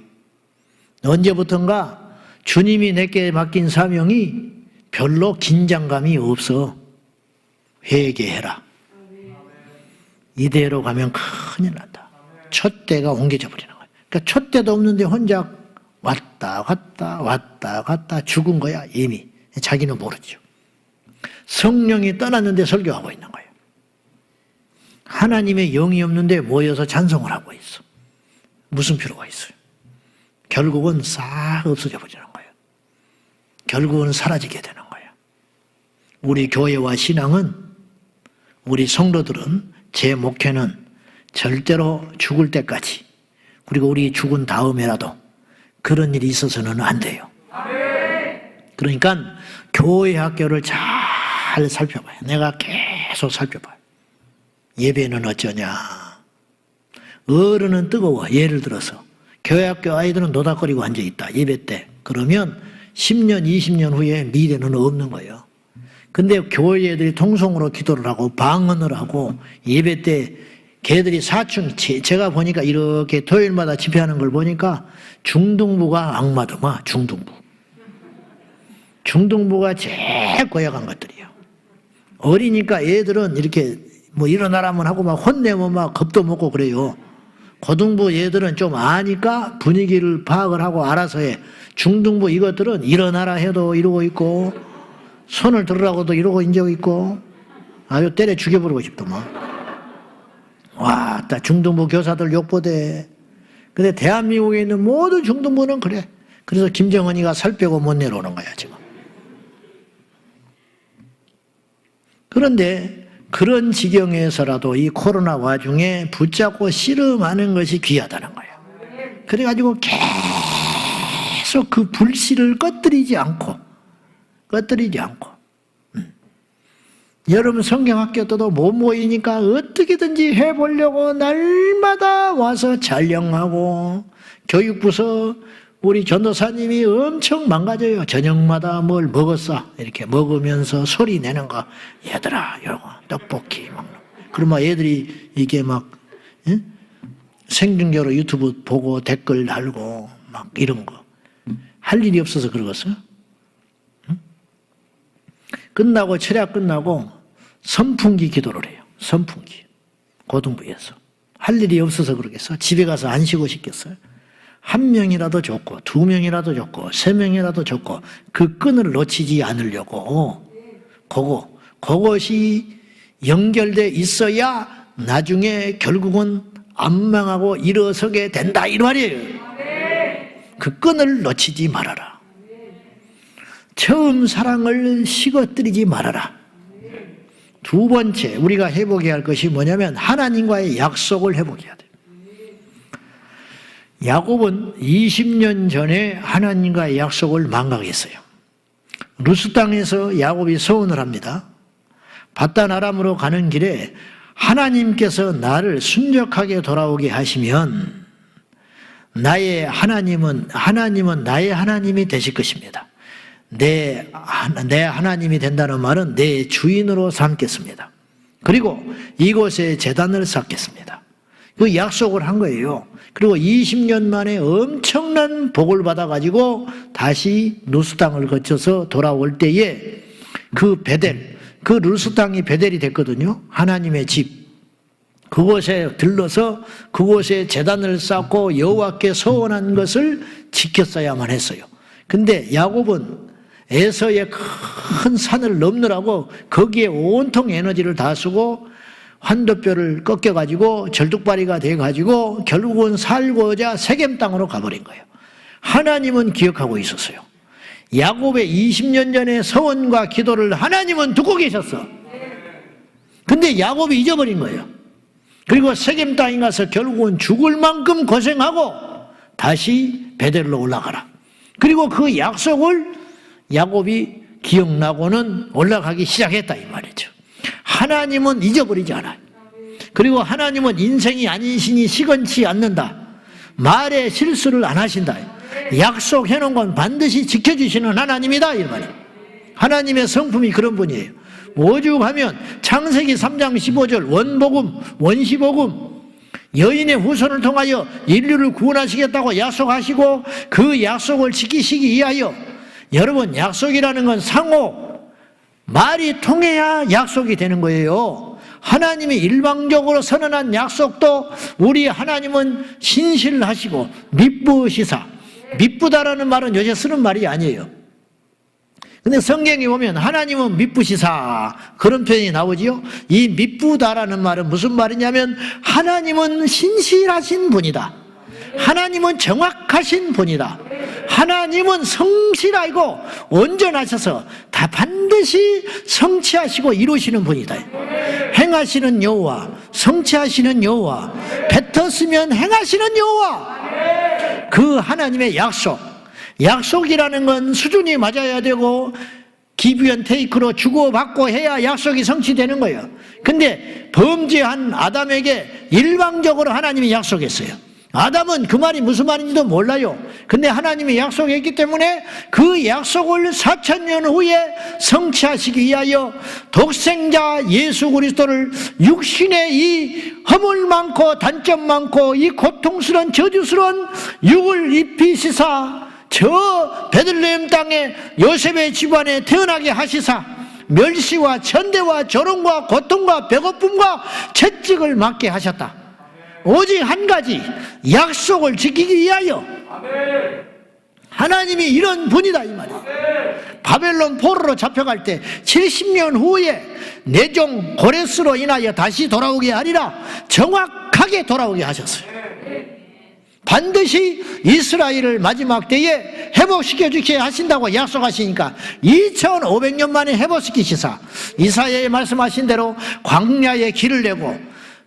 언제부턴가 주님이 내게 맡긴 사명이 별로 긴장감이 없어. 회개해라. 이대로 가면 큰일 난다. 촛대가 옮겨져 버리는 거야. 그러니까 촛대도 없는데 혼자 왔다 갔다 왔다 갔다 죽은 거야 이미. 자기는 모르죠. 성령이 떠났는데 설교하고 있는 거예요. 하나님의 영이 없는데 모여서 찬송을 하고 있어. 무슨 필요가 있어요? 결국은 싹 없어져 버리는 거예요. 결국은 사라지게 되는 거예요. 우리 교회와 신앙은, 우리 성도들은, 제 목회는 절대로 죽을 때까지, 그리고 우리 죽은 다음에라도 그런 일이 있어서는 안 돼요. 그러니까 교회 학교를 잘 살펴봐요. 내가 계속 살펴봐요. 예배는 어쩌냐. 어른은 뜨거워. 예를 들어서 교회 학교 아이들은 노닥거리고 앉아있다. 예배 때. 그러면 10년, 20년 후에 미래는 없는 거예요. 근데 교회 애들이 통성으로 기도를 하고 방언을 하고 예배 때 걔들이 사춘, 제가 보니까 이렇게 토요일마다 집회하는 걸 보니까 중등부가 악마더마. 중등부가 제일 고약한 것들이에요. 어리니까 애들은 이렇게 뭐 일어나라면 하고 막 혼내면 막 겁도 먹고 그래요. 고등부 애들은 좀 아니까 분위기를 파악을 하고 알아서 해. 중등부 이것들은 일어나라 해도 이러고 있고 손을 들으라고도 이러고 인적 있고 아주 때려 죽여버리고 싶더만. 와, 중등부 교사들 욕보대. 근데 대한민국에 있는 모든 중등부는 그래. 그래서 김정은이가 살 빼고 못 내려오는 거야 지금. 그런데 그런 지경에서라도 이 코로나 와중에 붙잡고 씨름하는 것이 귀하다는 거예요. 그래가지고 계속 그 불씨를 꺼뜨리지 않고 여러분 성경학교 때도 못 모이니까 어떻게든지 해보려고 날마다 와서 촬영하고 교육부서 우리 전도사님이 엄청 망가져요. 저녁마다 뭘 먹었어 이렇게 먹으면서 소리 내는 거. 얘들아 요거 떡볶이 먹는. 그러면 애들이 이게 막 생중계로 유튜브 보고 댓글 달고 막 이런 거. 할 일이 없어서 그러겠어요? 끝나고 철야 끝나고 선풍기 기도를 해요. 선풍기. 고등부에서. 할 일이 없어서 그러겠어? 집에 가서 안 쉬고 싶겠어요? 한 명이라도 좋고 두 명이라도 좋고 세 명이라도 좋고 그 끈을 놓치지 않으려고 그것이 연결돼 있어야 나중에 결국은 안 망하고 일어서게 된다 이 말이에요. 그 끈을 놓치지 말아라. 처음 사랑을 식어뜨리지 말아라. 두 번째 우리가 회복해야 할 것이 뭐냐면 하나님과의 약속을 회복해야 돼요. 야곱은 20년 전에 하나님과의 약속을 망각했어요. 루스 땅에서 야곱이 서원을 합니다. 밧단 아람으로 가는 길에 하나님께서 나를 순적하게 돌아오게 하시면 하나님은 나의 하나님이 되실 것입니다. 내 하나님이 된다는 말은 내 주인으로 삼겠습니다. 그리고 이곳에 제단을 쌓겠습니다. 그 약속을 한 거예요. 그리고 20년 만에 엄청난 복을 받아가지고 다시 루스 땅을 거쳐서 돌아올 때에 그 베델, 그 루스 땅이 베델이 됐거든요. 하나님의 집. 그곳에 들러서 그곳에 제단을 쌓고 여호와께 서원한 것을 지켰어야만 했어요. 근데 야곱은 에서의 큰 산을 넘느라고 거기에 온통 에너지를 다 쓰고 환도뼈를 꺾여가지고 절뚝발이가 돼가지고 결국은 살고자 세겜 땅으로 가버린 거예요. 하나님은 기억하고 있었어요. 야곱의 20년 전의 서원과 기도를 하나님은 듣고 계셨어. 근데 야곱이 잊어버린 거예요. 그리고 세겜 땅에 가서 결국은 죽을 만큼 고생하고 다시 베델로 올라가라. 그리고 그 약속을 야곱이 기억나고는 올라가기 시작했다 이 말이죠. 하나님은 잊어버리지 않아요. 그리고 하나님은 인생이 아닌 신이 시건치 않는다. 말에 실수를 안 하신다. 약속해놓은 건 반드시 지켜주시는 하나님이다 이 말이에요. 하나님의 성품이 그런 분이에요. 오죽하면 창세기 3장 15절 원시복음 여인의 후손을 통하여 인류를 구원하시겠다고 약속하시고 그 약속을 지키시기 위하여 여러분 약속이라는 건 상호 말이 통해야 약속이 되는 거예요. 하나님이 일방적으로 선언한 약속도 우리 하나님은 신실하시고 미쁘시사. 미쁘다라는 말은 요새 쓰는 말이 아니에요. 근데 성경에 보면 하나님은 미쁘시사 그런 표현이 나오지요. 이 미쁘다라는 말은 무슨 말이냐면 하나님은 신실하신 분이다. 하나님은 정확하신 분이다. 하나님은 성실하고 온전하셔서 다 반드시 성취하시고 이루시는 분이다. 행하시는 여호와, 성취하시는 여호와, 뱉었으면 행하시는 여호와. 그 하나님의 약속이라는 건 수준이 맞아야 되고 give and take로 주고받고 해야 약속이 성취되는 거예요. 근데 범죄한 아담에게 일방적으로 하나님이 약속했어요. 아담은 그 말이 무슨 말인지도 몰라요. 근데 하나님이 약속했기 때문에 그 약속을 4000년 후에 성취하시기 위하여 독생자 예수 그리스도를 육신의 이 허물 많고 단점 많고 이 고통스러운 저주스러운 육을 입히시사 저 베들레헴 땅에 요셉의 집안에 태어나게 하시사 멸시와 천대와 조롱과 고통과 배고픔과 채찍을 맞게 하셨다. 오직 한 가지 약속을 지키기 위하여. 하나님이 이런 분이다 이 말이에요. 바벨론 포로로 잡혀갈 때 70년 후에 내종 고레스로 인하여 다시 돌아오게 하리라 정확하게 돌아오게 하셨어요. 반드시 이스라엘을 마지막 때에 회복시켜 주게 하신다고 약속하시니까 2500년 만에 회복시키시사 이사야에 말씀하신 대로 광야에 길을 내고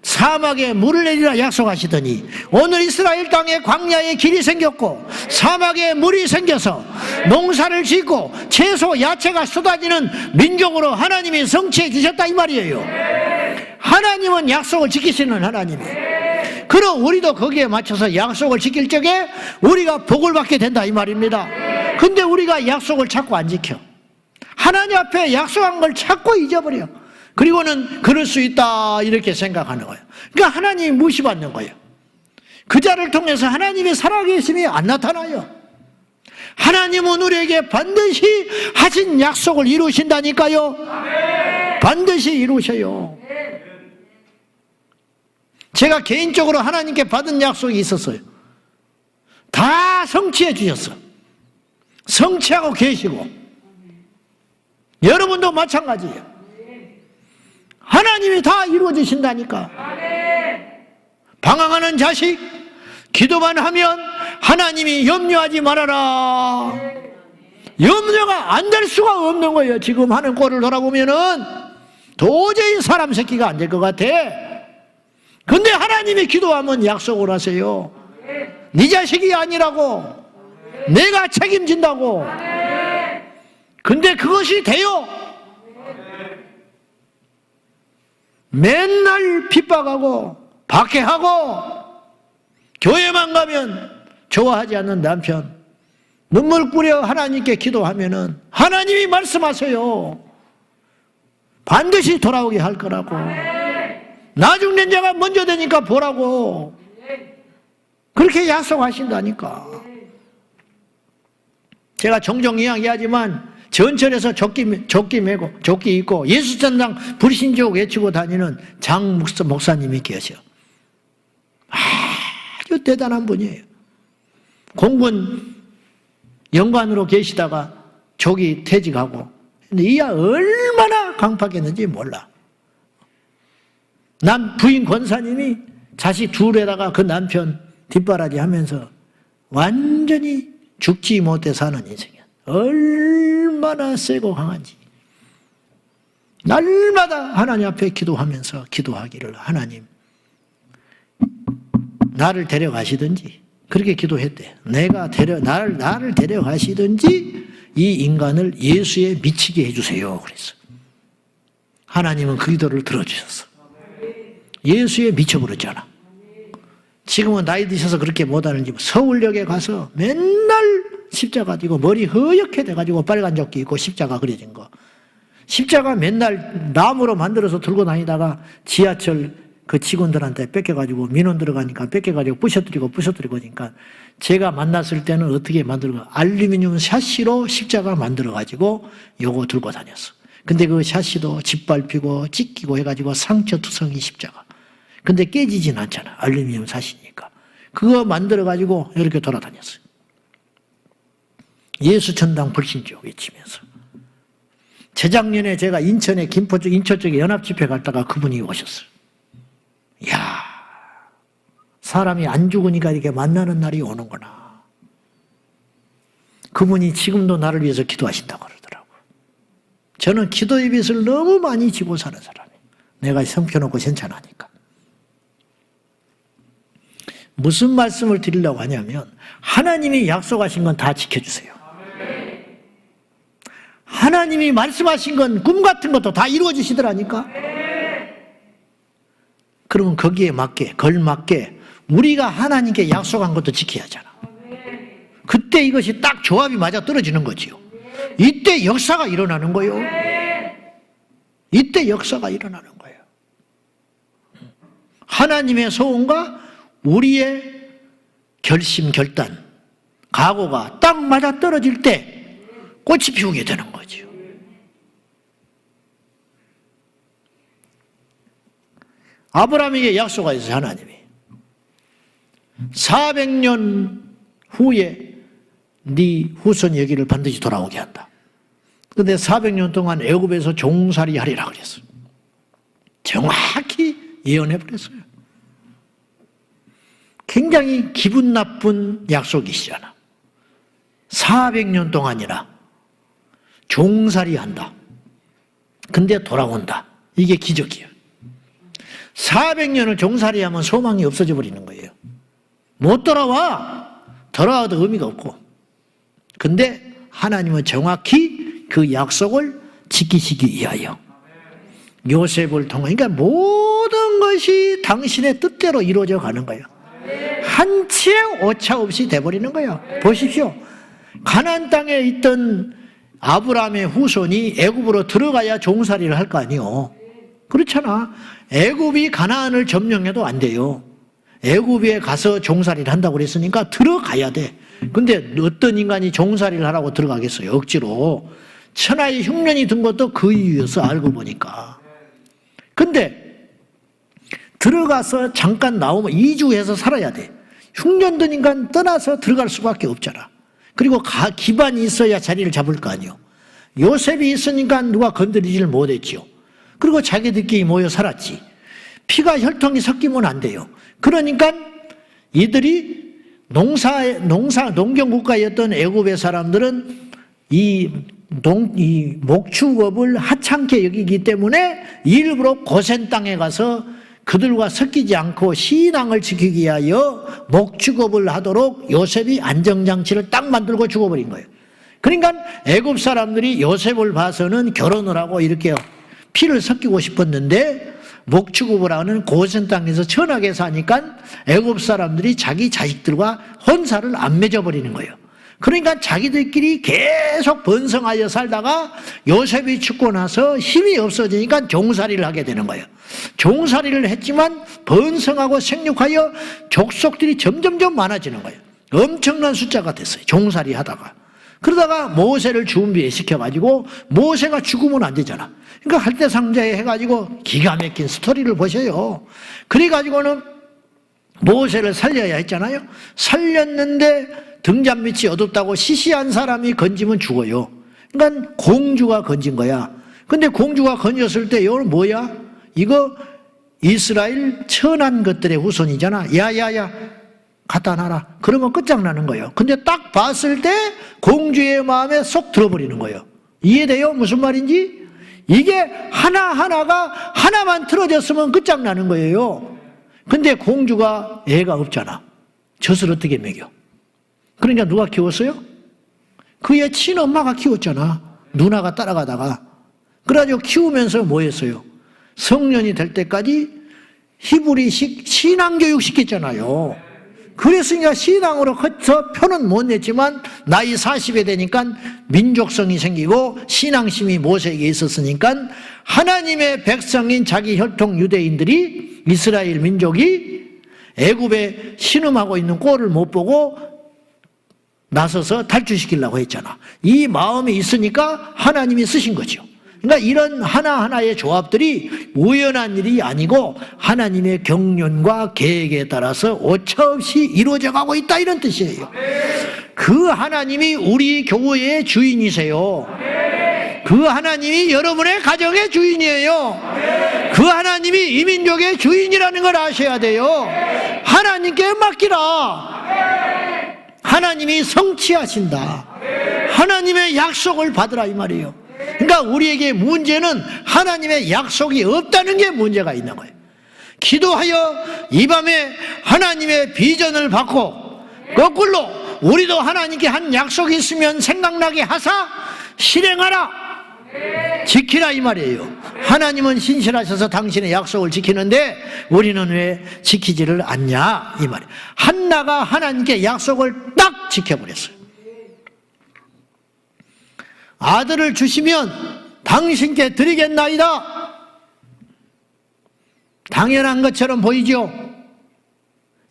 사막에 물을 내리라 약속하시더니 오늘 이스라엘 땅에 광야에 길이 생겼고 사막에 물이 생겨서 농사를 짓고 채소 야채가 쏟아지는 민족으로 하나님이 성취해 주셨다 이 말이에요. 하나님은 약속을 지키시는 하나님이에요. 그럼 우리도 거기에 맞춰서 약속을 지킬 적에 우리가 복을 받게 된다 이 말입니다. 근데 우리가 약속을 자꾸 안 지켜. 하나님 앞에 약속한 걸 자꾸 잊어버려. 그리고는 그럴 수 있다 이렇게 생각하는 거예요. 그러니까 하나님이 무시받는 거예요. 그 자를 통해서 하나님의 살아계심이 안 나타나요. 하나님은 우리에게 반드시 하신 약속을 이루신다니까요. 반드시 이루셔요. 제가 개인적으로 하나님께 받은 약속이 있었어요. 다 성취해 주셨어. 성취하고 계시고 여러분도 마찬가지예요. 하나님이 다 이루어주신다니까. 방황하는 자식 기도만 하면 하나님이 염려하지 말아라. 염려가 안 될 수가 없는 거예요. 지금 하는 꼴을 돌아보면은 도저히 사람 새끼가 안 될 것 같아. 근데 하나님이 기도하면 약속을 하세요. 네 자식이 아니라고. 내가 책임진다고. 근데 그것이 돼요. 맨날 핍박하고 박해하고 교회만 가면 좋아하지 않는 남편, 눈물 뿌려 하나님께 기도하면은 하나님이 말씀하세요. 반드시 돌아오게 할 거라고. 나중된 자가 먼저 되니까 보라고. 그렇게 약속하신다니까. 제가 종종 이야기하지만 전철에서 조끼 메고 조끼 입고 예수전당 불신족 외치고 다니는 장 목사님이 계셔. 아주 대단한 분이에요. 공군 연관으로 계시다가 조기 퇴직하고. 근데 이야 얼마나 강팍했는지 몰라. 부인 권사님이 자식 둘에다가 그 남편 뒷바라지 하면서 완전히 죽지 못해 사는 인생이야. 얼마나 세고 강한지. 날마다 하나님 앞에 기도하면서 기도하기를, 하나님 나를 데려가시든지, 그렇게 기도했대. 나를 데려가시든지 이 인간을 예수에 미치게 해주세요. 그랬어. 하나님은 그 기도를 들어주셨어. 예수에 미쳐버렸잖아. 지금은 나이 드셔서 그렇게 못하는지 서울역에 가서 맨날 십자가 지고 머리 허옇게 돼가지고 빨간 조끼 입고 십자가 그려진 거. 십자가 맨날 나무로 만들어서 들고 다니다가 지하철 그 직원들한테 뺏겨가지고 민원 들어가니까 뺏겨가지고 부셔뜨리고 그러니까 제가 만났을 때는 어떻게 만들고 알루미늄 샤시로 십자가 만들어가지고 요거 들고 다녔어. 근데 그 샤시도 짓밟히고 찢기고 해가지고 상처투성이 십자가. 근데 깨지진 않잖아. 알루미늄 샤시니까. 그거 만들어가지고 이렇게 돌아다녔어요. 예수전당 불신족 외치면서. 재작년에 제가 인천 쪽에 연합집회 갔다가 그분이 오셨어요. 이야, 사람이 안 죽으니까 이렇게 만나는 날이 오는구나. 그분이 지금도 나를 위해서 기도하신다고 그러더라고. 저는 기도의 빚을 너무 많이 지고 사는 사람이에요. 내가 성켜놓고 괜찮으니까. 무슨 말씀을 드리려고 하냐면 하나님이 약속하신 건 다 지켜주세요. 하나님이 말씀하신 건 꿈 같은 것도 다 이루어지시더라니까. 그러면 거기에 맞게 걸맞게 우리가 하나님께 약속한 것도 지켜야 하잖아. 그때 이것이 딱 조합이 맞아 떨어지는 거지요. 이때 역사가 일어나는 거예요. 이때 역사가 일어나는 거예요. 하나님의 소원과 우리의 결심, 결단, 각오가 딱 맞아 떨어질 때 꽃이 피우게 되는 거죠. 아브라함에게 약속하 있어요. 하나님이 400년 후에 네 후손 여기를 반드시 돌아오게 한다. 그런데 400년 동안 애굽에서 종살이 하리라 그랬어요. 정확히 예언해 버렸어요. 굉장히 기분 나쁜 약속이시잖아. 400년 동안이나 종살이 한다. 근데 돌아온다. 이게 기적이에요. 400년을 종살이 하면 소망이 없어져 버리는 거예요. 못 돌아와. 돌아와도 의미가 없고. 근데 하나님은 정확히 그 약속을 지키시기 위하여 요셉을 통해, 그러니까 모든 것이 당신의 뜻대로 이루어져 가는 거예요. 한 치의 오차 없이 돼버리는 거예요. 보십시오. 가나안 땅에 있던 아브라함의 후손이 애굽으로 들어가야 종살이를 할 거 아니에요. 그렇잖아. 애굽이 가나안을 점령해도 안 돼요. 애굽에 가서 종살이를 한다고 그랬으니까 들어가야 돼. 근데 어떤 인간이 종살이를 하라고 들어가겠어요. 억지로. 천하의 흉년이 든 것도 그 이유였어. 알고 보니까. 근데 들어가서 잠깐 나오면 2주해서 살아야 돼. 흉년 든 인간 떠나서 들어갈 수밖에 없잖아. 그리고 기반이 있어야 자리를 잡을 거 아니에요. 요셉이 있으니까 누가 건드리지를 못했지요. 그리고 자기들끼리 모여 살았지. 피가 혈통이 섞이면 안 돼요. 그러니까 이들이 농경국가였던 애굽의 사람들은 이 목축업을 하찮게 여기기 때문에 일부러 고센 땅에 가서 그들과 섞이지 않고 신앙을 지키기 위하여 목축업을 하도록 요셉이 안정장치를 딱 만들고 죽어버린 거예요. 그러니까 애굽 사람들이 요셉을 봐서는 결혼을 하고 이렇게 피를 섞이고 싶었는데 목축업을 하는 고센 땅에서 천하게 사니까 애굽 사람들이 자기 자식들과 혼사를 안 맺어버리는 거예요. 그러니까 자기들끼리 계속 번성하여 살다가 요셉이 죽고 나서 힘이 없어지니까 종살이를 하게 되는 거예요. 종살이를 했지만 번성하고 생육하여 족속들이 점점점 많아지는 거예요. 엄청난 숫자가 됐어요. 종살이 하다가. 그러다가 모세를 준비시켜가지고 모세가 죽으면 안 되잖아. 그러니까 할대상자에 해가지고 기가 막힌 스토리를 보셔요. 그래가지고는 모세를 살려야 했잖아요. 살렸는데 등잔 밑이 어둡다고 시시한 사람이 건지면 죽어요. 그러니까 공주가 건진 거야. 근데 공주가 건졌을 때 이건 뭐야? 이거 이스라엘 천한 것들의 후손이잖아. 야야야 갖다 놔라. 그러면 끝장나는 거예요. 근데 딱 봤을 때 공주의 마음에 쏙 들어버리는 거예요. 이해돼요? 무슨 말인지? 이게 하나하나가 하나만 틀어졌으면 끝장나는 거예요. 근데 공주가 애가 없잖아. 젖을 어떻게 먹여? 그러니까 누가 키웠어요? 그의 친엄마가 키웠잖아. 누나가 따라가다가. 그래가지고 키우면서 뭐 했어요? 성년이 될 때까지 히브리식 신앙교육 시켰잖아요. 그랬으니까 신앙으로 커서 표는 못 냈지만 나이 40에 되니까 민족성이 생기고 신앙심이 모세에게 있었으니까 하나님의 백성인 자기 혈통 유대인들이 이스라엘 민족이 애굽에 신음하고 있는 꼴을 못 보고 나서서 탈출시키려고 했잖아. 이 마음이 있으니까 하나님이 쓰신 거죠. 그러니까 이런 하나하나의 조합들이 우연한 일이 아니고 하나님의 경륜과 계획에 따라서 오차없이 이루어져 가고 있다, 이런 뜻이에요. 그 하나님이 우리 교회의 주인이세요. 그 하나님이 여러분의 가정의 주인이에요. 그 하나님이 이 민족의 주인이라는 걸 아셔야 돼요. 하나님께 맡기라. 하나님이 성취하신다. 하나님의 약속을 받으라, 이 말이에요. 그러니까 우리에게 문제는 하나님의 약속이 없다는 게 문제가 있는 거예요. 기도하여 이 밤에 하나님의 비전을 받고 거꾸로 우리도 하나님께 한 약속이 있으면 생각나게 하사 실행하라. 지키라, 이 말이에요. 하나님은 신실하셔서 당신의 약속을 지키는데 우리는 왜 지키지를 않냐, 이 말이에요. 한나가 하나님께 약속을 딱 지켜버렸어요. 아들을 주시면 당신께 드리겠나이다. 당연한 것처럼 보이죠.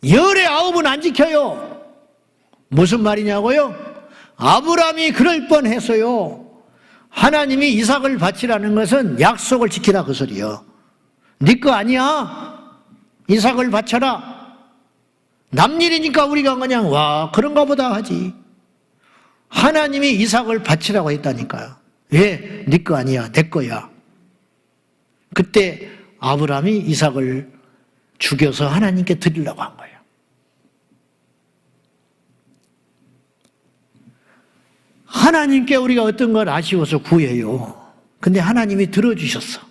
열의 9은 안 지켜요. 무슨 말이냐고요? 아브라함이 그럴 뻔했어요. 하나님이 이삭을 바치라는 것은 약속을 지키라, 그 소리요. 네 거 아니야. 이삭을 바쳐라. 남일이니까 우리가 그냥 와 그런가 보다 하지. 하나님이 이삭을 바치라고 했다니까요. 왜? 네 거 아니야, 내 거야. 그때 아브라함이 이삭을 죽여서 하나님께 드리려고 한 거예요. 하나님께 우리가 어떤 걸 아쉬워서 구해요. 근데 하나님이 들어주셨어.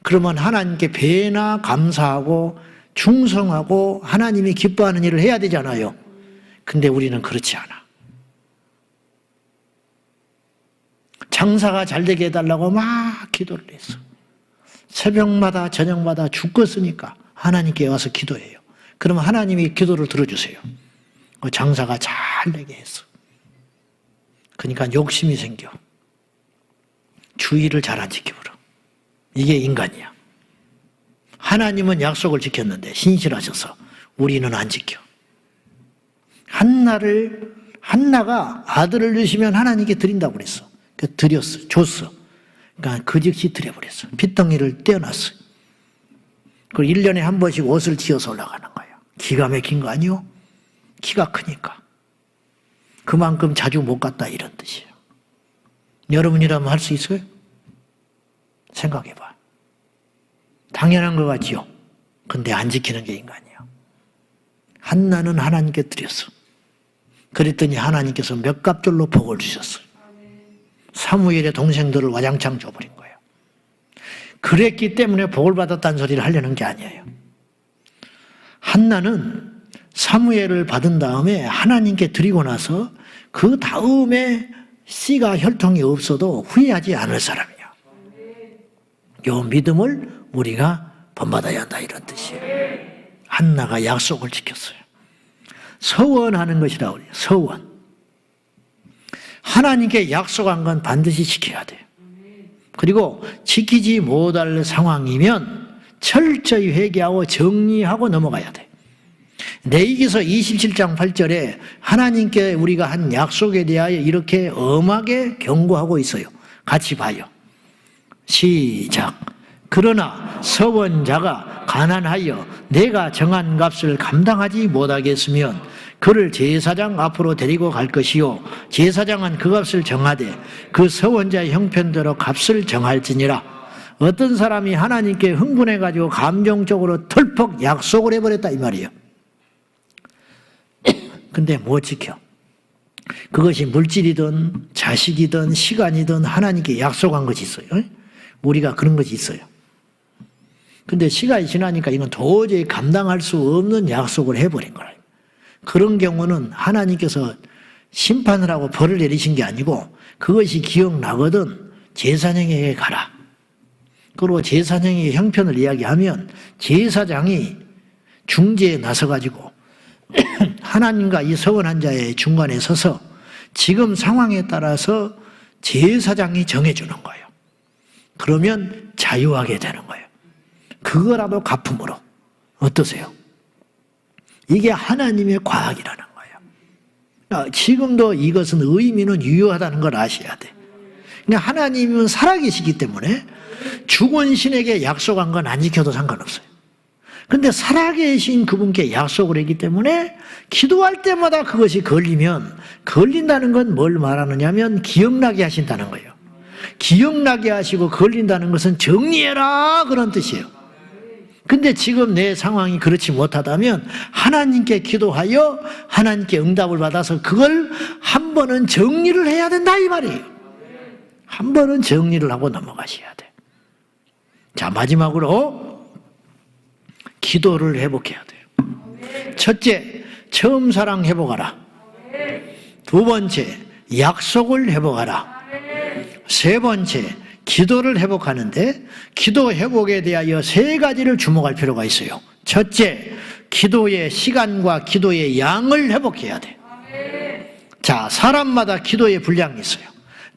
그러면 하나님께 배나 감사하고 충성하고 하나님이 기뻐하는 일을 해야 되잖아요. 근데 우리는 그렇지 않아. 장사가 잘 되게 해달라고 막 기도를 했어. 새벽마다 저녁마다 죽겠으니까 하나님께 와서 기도해요. 그러면 하나님이 기도를 들어주세요. 장사가 잘 되게 했어. 그러니까 욕심이 생겨. 주의를 잘 안 지켜버려. 이게 인간이야. 하나님은 약속을 지켰는데 신실하셔서 우리는 안 지켜. 한나가 아들을 주시면 하나님께 드린다고 그랬어. 그래서 드렸어, 줬어. 그러니까 그 즉시 드려버렸어. 핏덩이를 떼어놨어. 그리고 1년에 한 번씩 옷을 지어서 올라가는 거예요. 기가 막힌 거 아니요? 키가 크니까. 그만큼 자주 못 갔다, 이런 뜻이에요. 여러분이라면 할 수 있어요? 생각해봐. 당연한 것 같지요? 근데 안 지키는 게 인간이에요. 한나는 하나님께 드렸어. 그랬더니 하나님께서 몇 갑절로 복을 주셨어요. 사무엘의 동생들을 와장창 줘버린 거예요. 그랬기 때문에 복을 받았다는 소리를 하려는 게 아니에요. 한나는 사무엘을 받은 다음에 하나님께 드리고 나서 그 다음에 씨가 혈통이 없어도 후회하지 않을 사람이야. 요 믿음을 우리가 본받아야 한다 이런 뜻이에요. 한나가 약속을 지켰어요. 서원하는 것이라고 그래요. 서원. 하나님께 약속한 건 반드시 지켜야 돼요. 그리고 지키지 못할 상황이면 철저히 회개하고 정리하고 넘어가야 돼. 레위기서 27장 8절에 하나님께 우리가 한 약속에 대하여 이렇게 엄하게 경고하고 있어요. 같이 봐요. 시작. 그러나 서원자가 가난하여 내가 정한 값을 감당하지 못하겠으면 그를 제사장 앞으로 데리고 갈 것이요 제사장은 그 값을 정하되 그 서원자의 형편대로 값을 정할지니라. 어떤 사람이 하나님께 흥분해가지고 감정적으로 털퍽 약속을 해버렸다 이 말이에요. 근데 못 지켜. 그것이 물질이든 자식이든 시간이든 하나님께 약속한 것이 있어요. 우리가 그런 것이 있어요. 근데 시간이 지나니까 이건 도저히 감당할 수 없는 약속을 해버린 거예요. 그런 경우는 하나님께서 심판을 하고 벌을 내리신 게 아니고 그것이 기억나거든 제사장에게 가라. 그리고 제사장의 형편을 이야기하면 제사장이 중재에 나서가지고 하나님과 이 서원한 자의 중간에 서서 지금 상황에 따라서 제사장이 정해주는 거예요. 그러면 자유하게 되는 거예요. 그거라도 갚음으로. 어떠세요? 이게 하나님의 과학이라는 거예요. 지금도 이것은 의미는 유효하다는 걸 아셔야 돼. 그러니까 하나님은 살아계시기 때문에 죽은 신에게 약속한 건 안 지켜도 상관없어요. 근데 살아계신 그분께 약속을 했기 때문에 기도할 때마다 그것이 걸리면 걸린다는 건 뭘 말하느냐면 기억나게 하신다는 거예요. 기억나게 하시고 걸린다는 것은 정리해라 그런 뜻이에요. 근데 지금 내 상황이 그렇지 못하다면 하나님께 기도하여 하나님께 응답을 받아서 그걸 한 번은 정리를 해야 된다 이 말이에요. 한 번은 정리를 하고 넘어가셔야 돼. 자, 마지막으로 기도를 회복해야 돼요. 첫째, 처음 사랑 회복하라. 두 번째, 약속을 회복하라. 세 번째, 기도를 회복하는데 기도 회복에 대하여 세 가지를 주목할 필요가 있어요. 첫째, 기도의 시간과 기도의 양을 회복해야 돼. 자, 사람마다 기도의 분량이 있어요.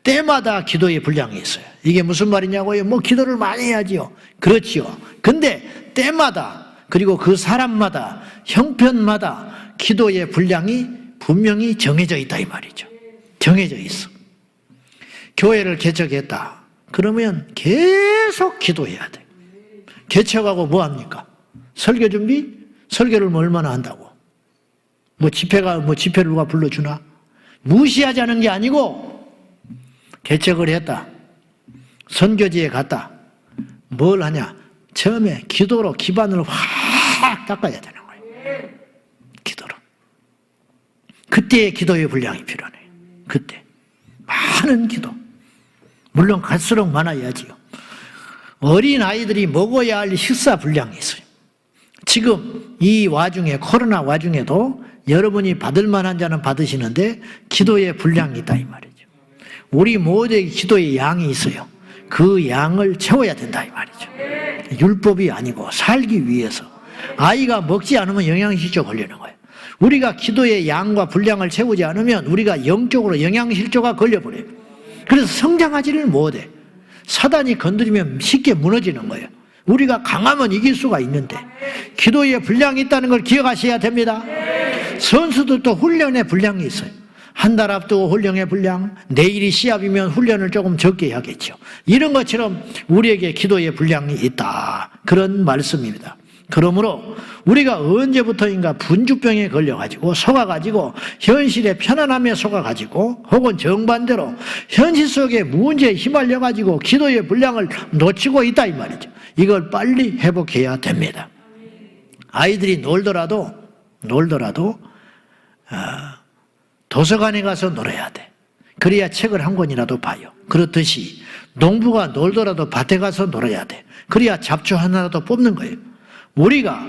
때마다 기도의 분량이 있어요. 이게 무슨 말이냐고요? 뭐 기도를 많이 해야지요. 그렇지요. 근데 때마다 그리고 그 사람마다 형편마다 기도의 분량이 분명히 정해져 있다 이 말이죠. 정해져 있어. 교회를 개척했다. 그러면 계속 기도해야 돼. 개척하고 뭐 합니까? 설교 준비? 설교를 뭐 얼마나 한다고? 집회를 누가 불러주나? 무시하자는 게 아니고 개척을 했다. 선교지에 갔다. 뭘 하냐? 처음에 기도로 기반을 확 닦아야 되는 거예요. 기도로. 그때의 기도의 분량이 필요해. 그때. 많은 기도. 물론 갈수록 많아야지요. 어린 아이들이 먹어야 할 식사 분량이 있어요. 지금 이 와중에 코로나 와중에도 여러분이 받을 만한 자는 받으시는데 기도의 분량이 있다 이 말이죠. 우리 모두에게 기도의 양이 있어요. 그 양을 채워야 된다 이 말이죠. 율법이 아니고 살기 위해서. 아이가 먹지 않으면 영양실조 걸리는 거예요. 우리가 기도의 양과 분량을 채우지 않으면 우리가 영적으로 영양실조가 걸려버려요. 그래서 성장하지를 못해. 사단이 건드리면 쉽게 무너지는 거예요. 우리가 강하면 이길 수가 있는데 기도의 분량이 있다는 걸 기억하셔야 됩니다. 선수들도 훈련의 분량이 있어요. 한 달 앞두고 훈련의 분량, 내일이 시합이면 훈련을 조금 적게 해야겠죠. 이런 것처럼 우리에게 기도의 분량이 있다. 그런 말씀입니다. 그러므로 우리가 언제부터인가 분주병에 걸려가지고 속아가지고 현실의 편안함에 속아가지고 혹은 정반대로 현실 속의 문제에 휘말려가지고 기도의 분량을 놓치고 있다 이 말이죠. 이걸 빨리 회복해야 됩니다. 아이들이 놀더라도 도서관에 가서 놀아야 돼. 그래야 책을 한 권이라도 봐요. 그렇듯이 농부가 놀더라도 밭에 가서 놀아야 돼. 그래야 잡초 하나라도 뽑는 거예요. 우리가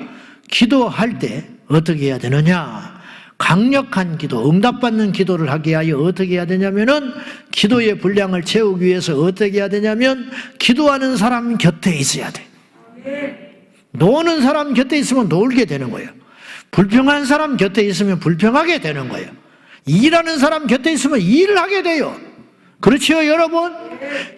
기도할 때 어떻게 해야 되느냐? 강력한 기도, 응답받는 기도를 하게 하여 어떻게 해야 되냐면은 기도의 분량을 채우기 위해서 어떻게 해야 되냐면 기도하는 사람 곁에 있어야 돼. 노는 사람 곁에 있으면 놀게 되는 거예요. 불평한 사람 곁에 있으면 불평하게 되는 거예요. 일하는 사람 곁에 있으면 일을 하게 돼요. 그렇지요, 여러분?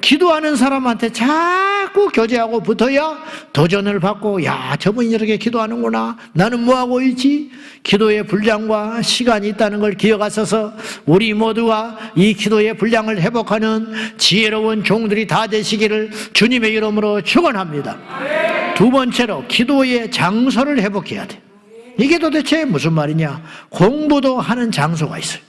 기도하는 사람한테 자꾸 교제하고 붙어야 도전을 받고, 야, 저분이 이렇게 기도하는구나. 나는 뭐하고 있지? 기도의 분량과 시간이 있다는 걸 기억하셔서 우리 모두가 이 기도의 분량을 회복하는 지혜로운 종들이 다 되시기를 주님의 이름으로 축원합니다. 두 번째로 기도의 장소를 회복해야 돼. 이게 도대체 무슨 말이냐? 공부도 하는 장소가 있어요.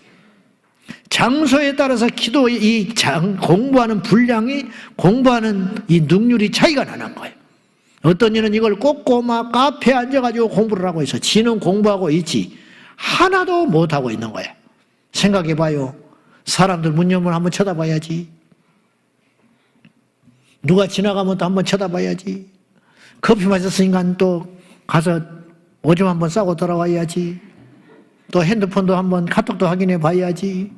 장소에 따라서 기도의 공부하는 분량이, 공부하는 이 능률이 차이가 나는 거예요. 어떤 이는 이걸 꽂고 막 카페에 앉아가지고 공부를 하고 있어. 지는 공부하고 있지 하나도 못하고 있는 거야. 생각해봐요. 사람들 문 열면 한번 쳐다봐야지. 누가 지나가면 또 한번 쳐다봐야지. 커피 마셨으니까 또 가서 오줌 한번 싸고 돌아와야지. 또 핸드폰도 한번 카톡도 확인해 봐야지.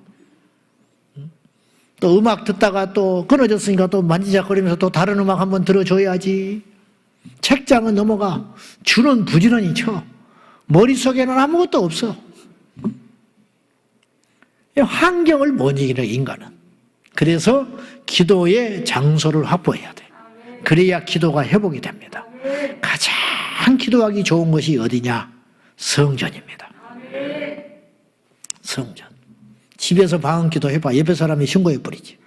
또 음악 듣다가 또 끊어졌으니까 또 만지작거리면서 또 다른 음악 한번 들어줘야지. 책장은 넘어가. 줄은 부지런히 쳐. 머릿속에는 아무것도 없어. 환경을 못 이기는 인간은. 그래서 기도의 장소를 확보해야 돼. 그래야 기도가 회복이 됩니다. 가장 기도하기 좋은 것이 어디냐? 성전입니다. 성전. 집에서 방언기도 해봐. 옆에 사람이 신고해버리지.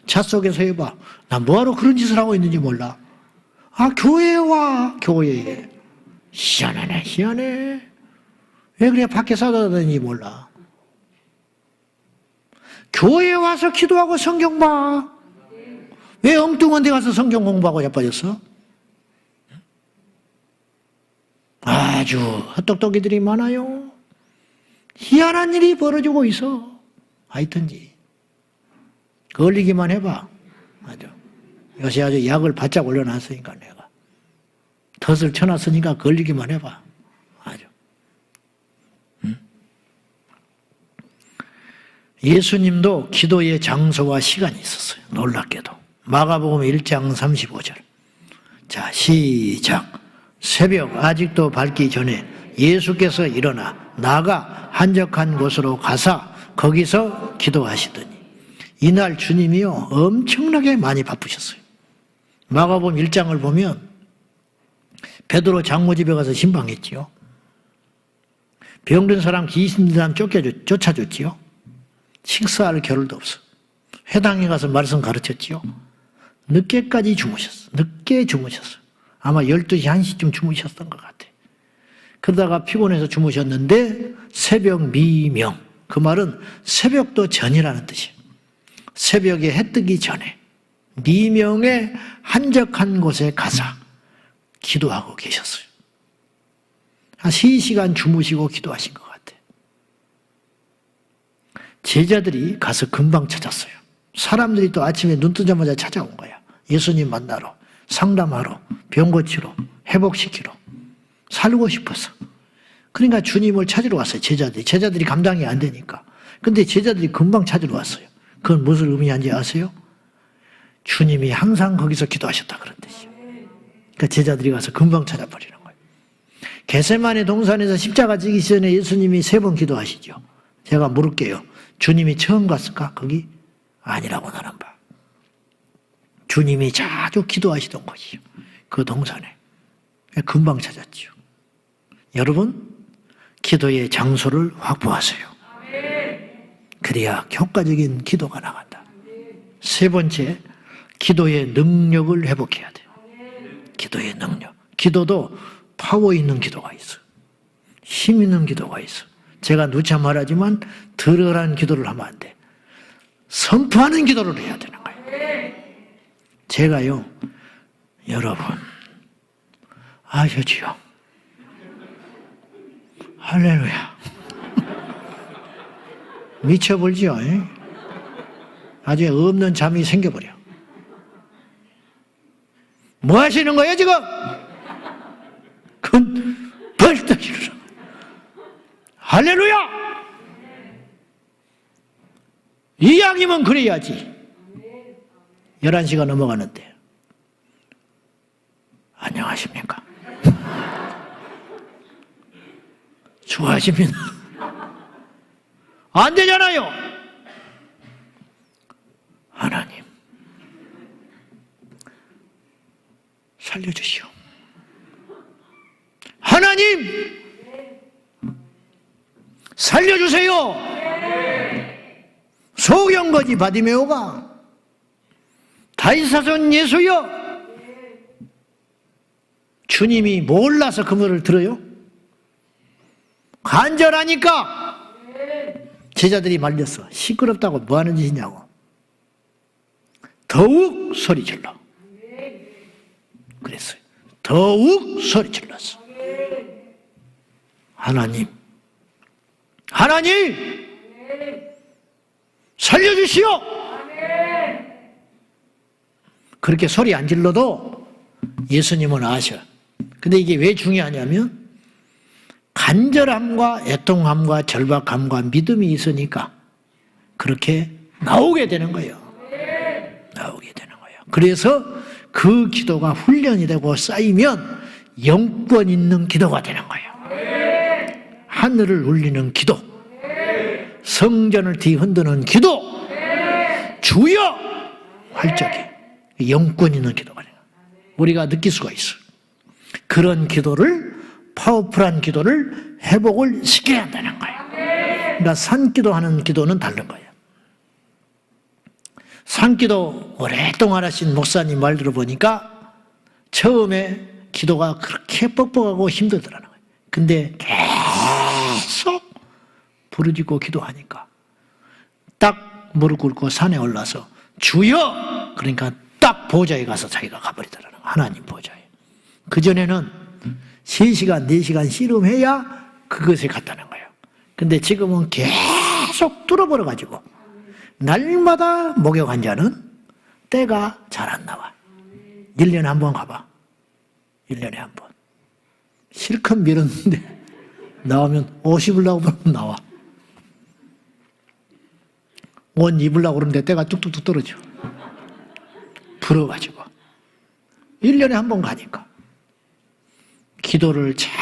차 속에서 해봐. 나 뭐하러 그런 짓을 하고 있는지 몰라. 아, 교회에 와. 교회에. 희한하네, 희한해. 왜 그래 밖에 싸돌아다니는지 몰라. 교회에 와서 기도하고 성경 봐. 왜 엉뚱한 데 가서 성경 공부하고 자빠졌어? 아주 헛똑똑이들이 많아요. 희한한 일이 벌어지고 있어. 하여튼지. 걸리기만 해봐. 아주. 요새 아주 약을 바짝 올려놨으니까 내가. 덫을 쳐놨으니까 걸리기만 해봐. 아주. 응? 예수님도 기도의 장소와 시간이 있었어요. 놀랍게도. 마가복음 1장 35절. 자, 시작. 새벽 아직도 밝기 전에 예수께서 일어나 나가 한적한 곳으로 가사 거기서 기도하시더니 이날 주님이요 엄청나게 많이 바쁘셨어요. 마가복음 1장을 보면 베드로 장모 집에 가서 신방했지요. 병든 사람, 귀신 든 사람 쫓아줬지요. 식사할 겨를도 없어. 회당에 가서 말씀 가르쳤지요. 늦게까지 주무셨어. 늦게 주무셨어. 아마 12시, 1시쯤 주무셨던 것 같아. 그러다가 피곤해서 주무셨는데 새벽 미명. 그 말은 새벽도 전이라는 뜻이에요. 새벽에 해 뜨기 전에 미명의 한적한 곳에 가서 기도하고 계셨어요. 한 3시간 주무시고 기도하신 것 같아. 제자들이 가서 금방 찾았어요. 사람들이 또 아침에 눈 뜨자마자 찾아온 거야. 예수님 만나러, 상담하러, 병 고치러, 회복시키러. 살고 싶어서. 그러니까 주님을 찾으러 왔어요. 제자들이 감당이 안 되니까. 근데 제자들이 금방 찾으러 왔어요. 그건 무슨 의미인지 아세요? 주님이 항상 거기서 기도하셨다 그런 뜻이에요. 그러니까 제자들이 가서 금방 찾아버리는 거예요. 겟세마네 동산에서 십자가 지기 전에 예수님이 3번 기도하시죠. 제가 물을게요. 주님이 처음 갔을까? 거기? 아니라고 나는 봐. 주님이 자주 기도하시던 곳이요. 그 동산에. 금방 찾았죠. 여러분, 기도의 장소를 확보하세요. 그래야 효과적인 기도가 나간다. 3번째, 기도의 능력을 회복해야 돼요. 기도의 능력. 기도도 파워 있는 기도가 있어. 힘 있는 기도가 있어. 제가 누차 말하지만 덜덜한 기도를 하면 안 돼. 선포하는 기도를 해야 되는 거예요. 제가요, 여러분, 아셨지요? 할렐루야. 미쳐버리죠. 나중에 없는 잠이 생겨버려. 뭐 하시는 거예요, 지금? 그건 벌떡 일어나. 할렐루야! 이왕이면 그래야지. 11시가 넘어가는데. 안녕하십니까? 좋아하십니다. 안 되잖아요. 하나님, 살려주시오. 하나님, 살려주세요. 소경거지 바디메오가 다윗사손 예수여, 주님이 몰라서 그 말을 들어요? 간절하니까 제자들이 말렸어. 시끄럽다고 뭐 하는 짓이냐고. 더욱 소리 질러. 그랬어요. 더욱 소리 질렀어. 하나님, 하나님, 살려주시오. 그렇게 소리 안 질러도 예수님은 아셔. 근데 이게 왜 중요하냐면 간절함과 애통함과 절박함과 믿음이 있으니까 그렇게 나오게 되는 거예요. 나오게 되는 거예요. 그래서 그 기도가 훈련이 되고 쌓이면 영권 있는 기도가 되는 거예요. 하늘을 울리는 기도, 성전을 뒤흔드는 기도, 주여 활적이 영권 있는 기도가 돼요. 우리가 느낄 수가 있어요. 그런 기도를, 파워풀한 기도를 회복을 시켜야 한다는 거예요. 그러니까 산기도하는 기도는 다른 거예요. 산기도 오랫동안 하신 목사님 말 들어보니까 처음에 기도가 그렇게 뻑뻑하고 힘들더라는 거예요. 근데 계속 부르짖고 기도하니까 딱 무릎 꿇고 산에 올라서 주여! 그러니까 딱 보좌에 가서 자기가 가버리더라는 거예요. 하나님 보좌에. 그전에는 3시간, 4시간 씨름해야 그것에 갔다는 거예요. 근데 지금은 계속 뚫어버려가지고 날마다 목욕한 자는 때가 잘 안 나와. 1년에 한 번 가봐. 1년에 한 번. 실컷 밀었는데 나오면 옷 입으려고 그러면 나와. 옷 입으려고 그러는데 때가 뚝뚝뚝 떨어져. 불어가지고. 1년에 한 번 가니까. 기도를 자꾸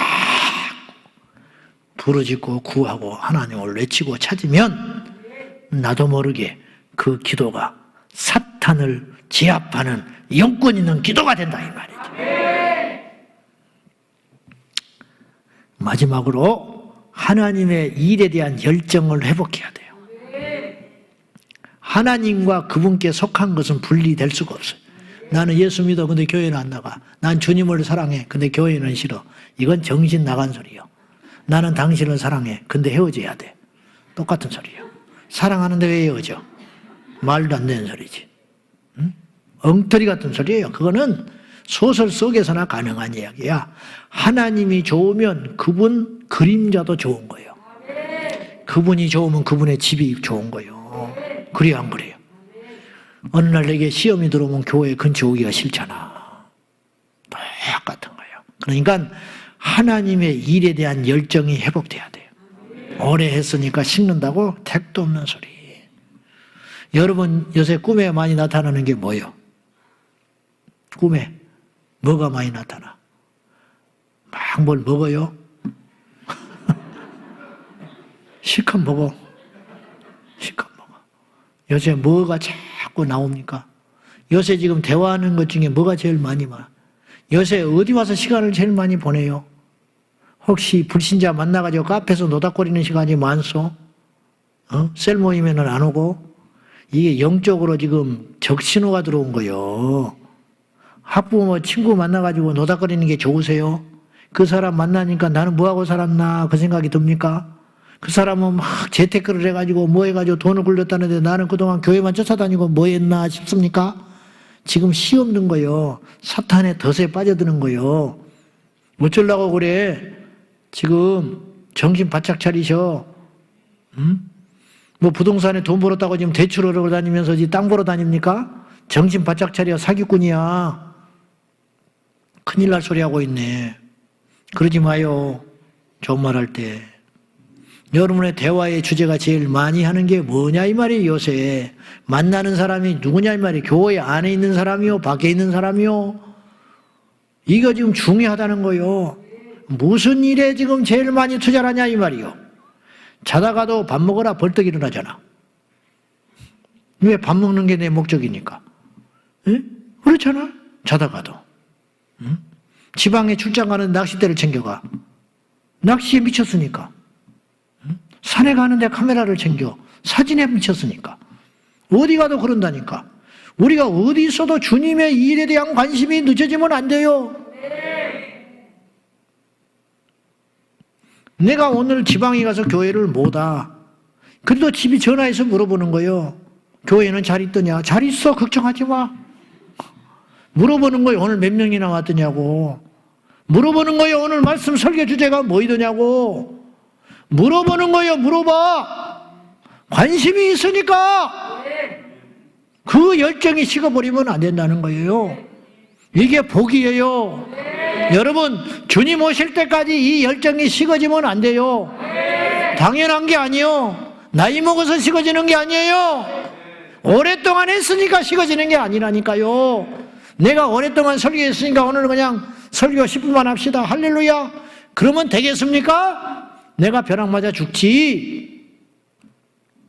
부르짖고 구하고 하나님을 외치고 찾으면 나도 모르게 그 기도가 사탄을 제압하는 영권 있는 기도가 된다 이 말이죠. 마지막으로 하나님의 일에 대한 열정을 회복해야 돼요. 하나님과 그분께 속한 것은 분리될 수가 없어요. 나는 예수 믿어 근데 교회는 안 나가. 난 주님을 사랑해 근데 교회는 싫어. 이건 정신 나간 소리예요. 나는 당신을 사랑해 근데 헤어져야 돼. 똑같은 소리예요. 사랑하는데 왜 헤어져? 말도 안 되는 소리지. 응? 엉터리 같은 소리예요. 그거는 소설 속에서나 가능한 이야기야. 하나님이 좋으면 그분 그림자도 좋은 거예요. 그분이 좋으면 그분의 집이 좋은 거예요. 그래요 안 그래요? 어느 날 내게 시험이 들어오면 교회 근처 오기가 싫잖아. 똑같은 거예요. 그러니까 하나님의 일에 대한 열정이 회복돼야 돼요. 오래 했으니까 식는다고 택도 없는 소리. 여러분 요새 꿈에 많이 나타나는 게 뭐예요? 꿈에 뭐가 많이 나타나? 막 뭘 먹어요? 실컷 먹어. 실컷 먹어. 요새 뭐가 자꾸 나옵니까? 요새 지금 대화하는 것 중에 뭐가 제일 많이 와? 요새 어디 와서 시간을 제일 많이 보내요? 혹시 불신자 만나가지고 카페에서 노닥거리는 시간이 많소? 셀 모임에는 안 오고? 이게 영적으로 지금 적신호가 들어온 거예요. 학부모 친구 만나가지고 노닥거리는 게 좋으세요? 그 사람 만나니까 나는 뭐하고 살았나 그 생각이 듭니까? 그 사람은 막 재테크를 해가지고 뭐 해가지고 돈을 굴렸다는데 나는 그동안 교회만 쫓아다니고 뭐 했나 싶습니까? 지금 시 없는 거예요. 사탄의 덫에 빠져드는 거예요. 어쩌려고 그래? 지금 정신 바짝 차리셔. 뭐 부동산에 돈 벌었다고 지금 대출하러 다니면서 땅 보러 다닙니까? 정신 바짝 차려. 사기꾼이야. 큰일 날 소리 하고 있네. 그러지 마요. 좋은 말 할 때 여러분의 대화의 주제가 제일 많이 하는 게 뭐냐 이 말이에요. 요새 만나는 사람이 누구냐 이 말이에요. 교회 안에 있는 사람이요, 밖에 있는 사람이요. 이거 지금 중요하다는 거요. 무슨 일에 지금 제일 많이 투자를 하냐 이 말이요. 자다가도 밥 먹으라 벌떡 일어나잖아. 왜? 밥 먹는 게 내 목적이니까. 에? 그렇잖아. 자다가도. 응? 지방에 출장 가는 낚싯대를 챙겨가. 낚시에 미쳤으니까. 응? 산에 가는데 카메라를 챙겨. 사진에 미쳤으니까. 어디 가도 그런다니까. 우리가 어디 있어도 주님의 일에 대한 관심이 늦어지면 안 돼요. 내가 오늘 지방에 가서 교회를 못 와. 그래도 집이 전화해서 물어보는 거예요. 교회는 잘 있더냐? 잘 있어. 걱정하지 마. 물어보는 거예요. 오늘 몇 명이나 왔더냐고. 물어보는 거예요. 오늘 말씀 설교 주제가 뭐이더냐고. 물어보는 거예요. 물어봐. 관심이 있으니까. 그 열정이 식어버리면 안 된다는 거예요. 이게 복이에요. 여러분, 주님 오실 때까지 이 열정이 식어지면 안 돼요. 당연한 게 아니에요. 나이 먹어서 식어지는 게 아니에요. 오랫동안 했으니까 식어지는 게 아니라니까요. 내가 오랫동안 설교했으니까 오늘 그냥 설교 10분만 합시다. 할렐루야. 그러면 되겠습니까? 내가 벼락 맞아 죽지.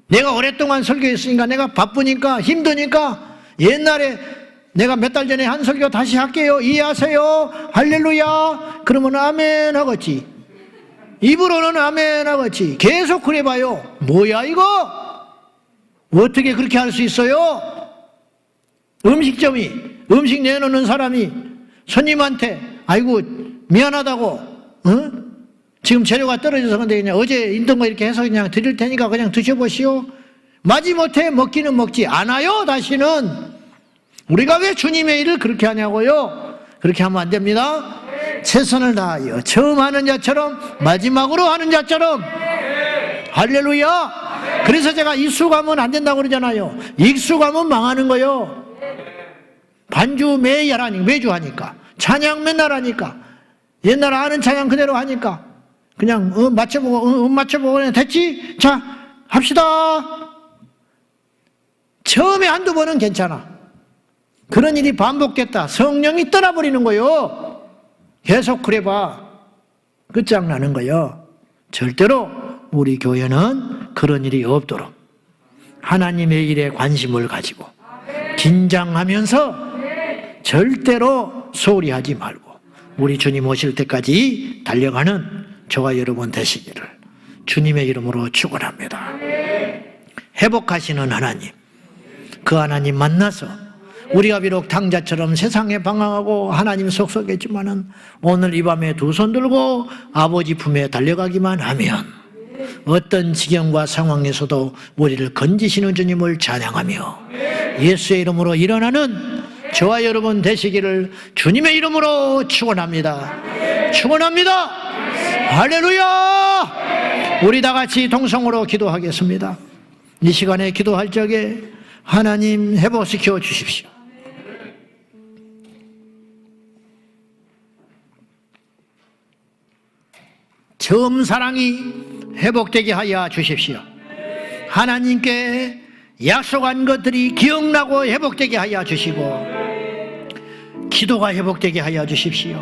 내가 오랫동안 설교했으니까, 내가 바쁘니까 힘드니까 옛날에 내가 몇 달 전에 한 설교 다시 할게요. 이해하세요? 할렐루야. 그러면 아멘 하겠지. 입으로는 아멘 하겠지. 계속 그래봐요. 뭐야 이거? 어떻게 그렇게 할 수 있어요? 음식 내놓는 사람이 손님한테 아이고 미안하다고, 지금 재료가 떨어져서 근데 그냥 어제 있던 거 이렇게 해서 그냥 드릴 테니까 그냥 드셔보시오. 마지못해 먹기는 먹지 않아요. 다시는. 우리가 왜 주님의 일을 그렇게 하냐고요? 그렇게 하면 안 됩니다. 최선을 다하여 처음 하는 자처럼 마지막으로 하는 자처럼. 할렐루야. 그래서 제가 익숙하면 안 된다고 그러잖아요. 익숙하면 망하는 거요. 반주 매주 하니까, 찬양 맨날 하니까, 옛날 아는 찬양 그대로 하니까 그냥 맞춰보고 맞춰보고 그냥 됐지? 자 합시다. 처음에 한두 번은 괜찮아. 그런 일이 반복됐다. 성령이 떠나버리는 거요. 계속 그래봐. 끝장나는 거요. 절대로 우리 교회는 그런 일이 없도록 하나님의 일에 관심을 가지고 긴장하면서 절대로 소홀히 하지 말고 우리 주님 오실 때까지 달려가는 저와 여러분 되시기를 주님의 이름으로 축원합니다. 회복하시는 하나님, 그 하나님 만나서 우리가 비록 당자처럼 세상에 방황하고 하나님 속속했지만은 오늘 이 밤에 두 손 들고 아버지 품에 달려가기만 하면 어떤 지경과 상황에서도 우리를 건지시는 주님을 찬양하며 예수의 이름으로 일어나는 저와 여러분 되시기를 주님의 이름으로 축원합니다. 축원합니다. 할렐루야. 우리 다 같이 동성으로 기도하겠습니다. 이 시간에 기도할 적에 하나님 회복시켜 주십시오. 처음 사랑이 회복되게 하여 주십시오. 하나님께 약속한 것들이 기억나고 회복되게 하여 주시고 기도가 회복되게 하여 주십시오.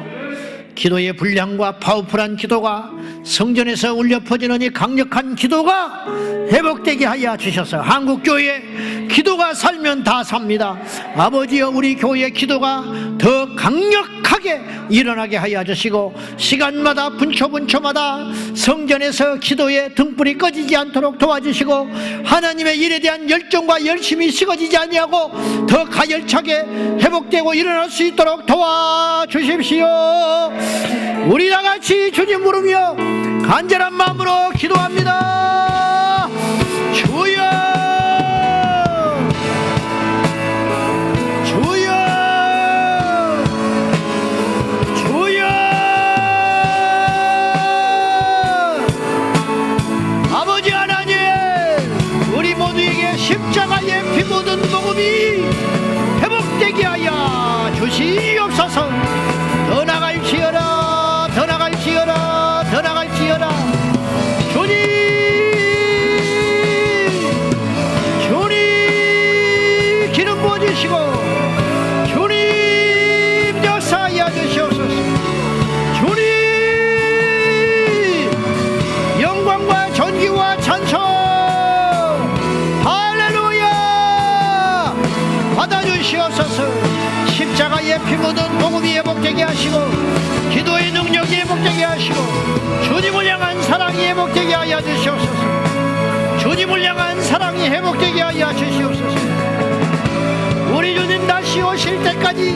기도의 분량과 파워풀한 기도가 성전에서 울려 퍼지는 이 강력한 기도가 회복되게 하여 주셔서 한국교회 기도가 살면 다 삽니다. 아버지여, 우리 교회의 기도가 더 강력하게 일어나게 하여 주시고 시간마다 분초분초마다 성전에서 기도의 등불이 꺼지지 않도록 도와주시고 하나님의 일에 대한 열정과 열심이 식어지지 아니하고 더 가열차게 회복되고 일어날 수 있도록 도와주십시오. 우리 다 같이 주님 부르며 간절한 마음으로 기도합니다. 주여, 주여, 주여. 아버지 하나님, 우리 모두에게 십자가의 피 묻은 복음이 회복되게 하여 주시옵소서. 더 나갈지어다, 더 나갈지어다, 더 나갈지어다. 십자가의 피 묻은 복음이 회복되게 하시고 기도의 능력이 회복되게 하시고 주님을 향한 사랑이 회복되게 하여 주시옵소서. 주님을 향한 사랑이 회복되게 하여 주시옵소서. 우리 주님 다시 오실 때까지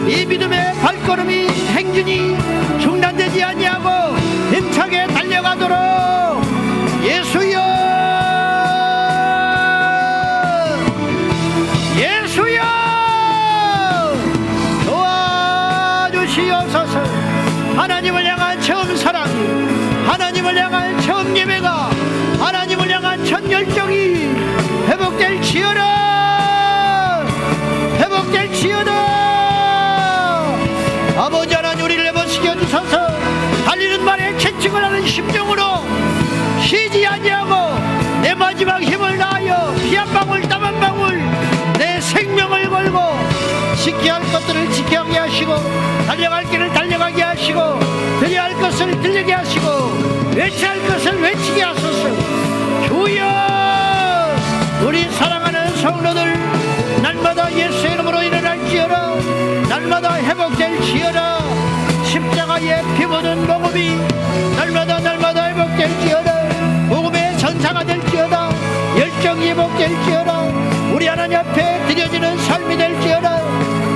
이 믿음의 발걸음이 행진이 중단되지 아니하고 힘차게 달려가도록 예수여 예수여 도와주시옵소서. 하나님을 향한 처음 사랑이, 하나님을 향한 처음 예배가, 하나님을 향한 첫 열정이 회복될지어다, 회복될지어다. 아버지 하나님, 우리를 회복시켜 주셔서 달리는 말에 채찍을 하는 심정으로 쉬지 아니하고 내 마지막 힘을 다하여 피 한 방울 땀 한 방울 내 생명을 걸고 지켜야 할 것들을 지켜가게 하시고 달려갈 길을 달려가게 하시고 들려야 할 것을 들리게 하시고 외쳐야 할 것을 외치게 하소서. 주여, 우리 사랑하는 성도들 날마다 예수의 이름으로 일어날지어다, 날마다 회복될지어다. 십자가의 피 묻은 복음이 날마다 회복될지어다. 복음의 전사가 될지어다. 열정이 회복될지어다. 우리 하나님 앞에 드려지는 삶이 될지어다.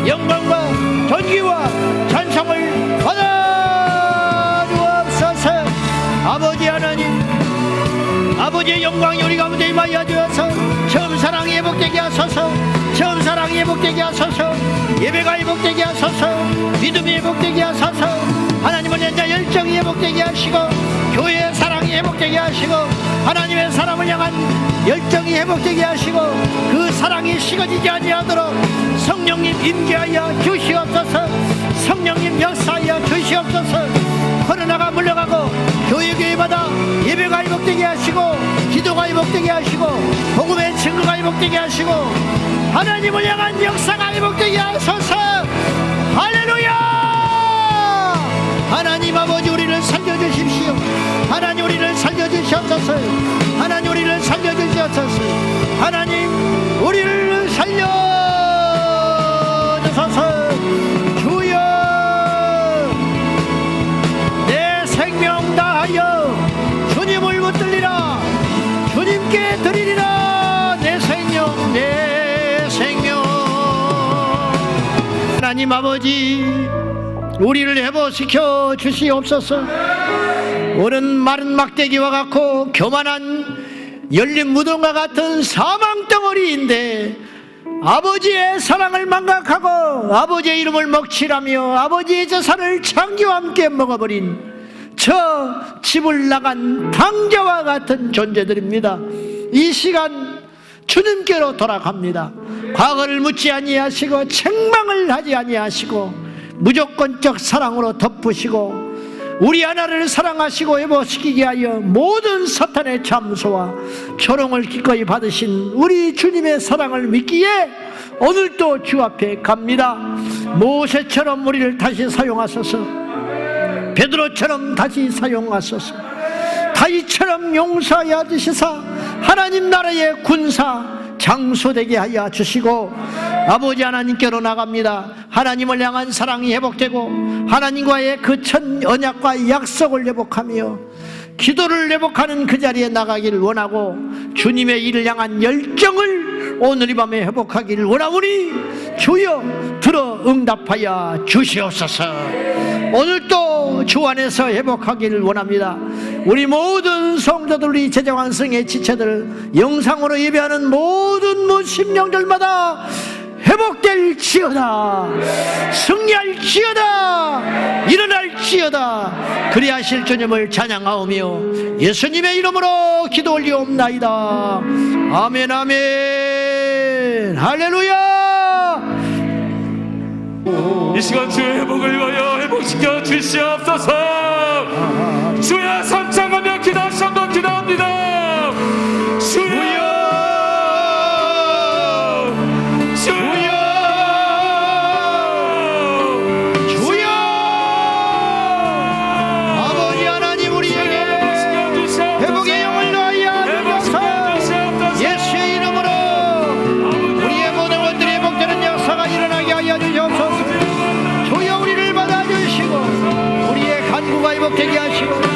영광과 존귀와 찬송을 받아 주옵소서. 아버지 하나님, 아버지의 영광이 우리 가운데 임하여 주어서 처음 사랑이 회복되게 하소서. 처음 사랑이 회복되게 하소서. 예배가 회복되게 하소서. 믿음이 회복되게 하소서. 하나님은 현재 열정이 회복되게 하시고 교회의 사랑이 회복되게 하시고 하나님의 사람을 향한 열정이 회복되게 하시고 그 사랑이 식어지지 아니하도록 성령님 임재하여 주시옵소서. 성령님 역사하여 주시옵소서. 코로나가 물러가고 교회마다 예배가 회복되게 하시고 기도가 회복되게 하시고 복음의 증거가 회복되게 하시고 하나님을 향한 역사가 회복되게 하소서. 할렐루야. 하나님 아버지, 우리를 살려주십시오. 하나님, 우리를 살려주시옵소서. 하나님, 우리를 살려주시옵소서. 하나님, 우리를 살려주소서. 주여, 내 생명 다하여 주님을 붙들리라. 주님께 드리리라. 내 생명, 내 생명. 하나님 아버지, 우리를 회복시켜 주시옵소서. 오는 마른 막대기와 같고 교만한 열린 무덤과 같은 사망덩어리인데 아버지의 사랑을 망각하고 아버지의 이름을 먹칠하며 아버지의 제사를 창기와 함께 먹어버린 저 집을 나간 당자와 같은 존재들입니다. 이 시간 주님께로 돌아갑니다. 과거를 묻지 아니하시고 책망을 하지 아니하시고 무조건적 사랑으로 덮으시고 우리 하나를 사랑하시고 회복시키게 하여 모든 사탄의 참소와 조롱을 기꺼이 받으신 우리 주님의 사랑을 믿기에 오늘도 주 앞에 갑니다. 모세처럼 우리를 다시 사용하소서. 베드로처럼 다시 사용하소서. 다윗처럼 용서하여 주시사 하나님 나라의 군사 장소되게 하여 주시고 아버지 하나님께로 나갑니다. 하나님을 향한 사랑이 회복되고 하나님과의 그 첫 언약과 약속을 회복하며 기도를 회복하는 그 자리에 나가기를 원하고 주님의 일을 향한 열정을 오늘 이 밤에 회복하기를 원하오니 주여 들어 응답하여 주시옵소서. 오늘도 주 안에서 회복하기를 원합니다. 우리 모든 성도들, 우리 제자왕성의 지체들, 영상으로 예배하는 모든 심령들마다 회복될지어다, 승리할지어다, 일어날지어다. 그리하실 주님을 찬양하오며 예수님의 이름으로 기도 올리옵나이다. 아멘, 아멘. 할렐루야. 이 시간 주의 회복을 위하여 회복시켜 주시옵소서. 주여 삼창하며 기도하시 한번 기도합니다. 주여, 주여, 주여. 아버지 하나님, 우리에게 회복의 영을 더하여 주셔서 예수의 이름으로 우리의 모든 것들이 회복되는 역사가 일어나게 하여 주시옵소서. 회복되게 하시고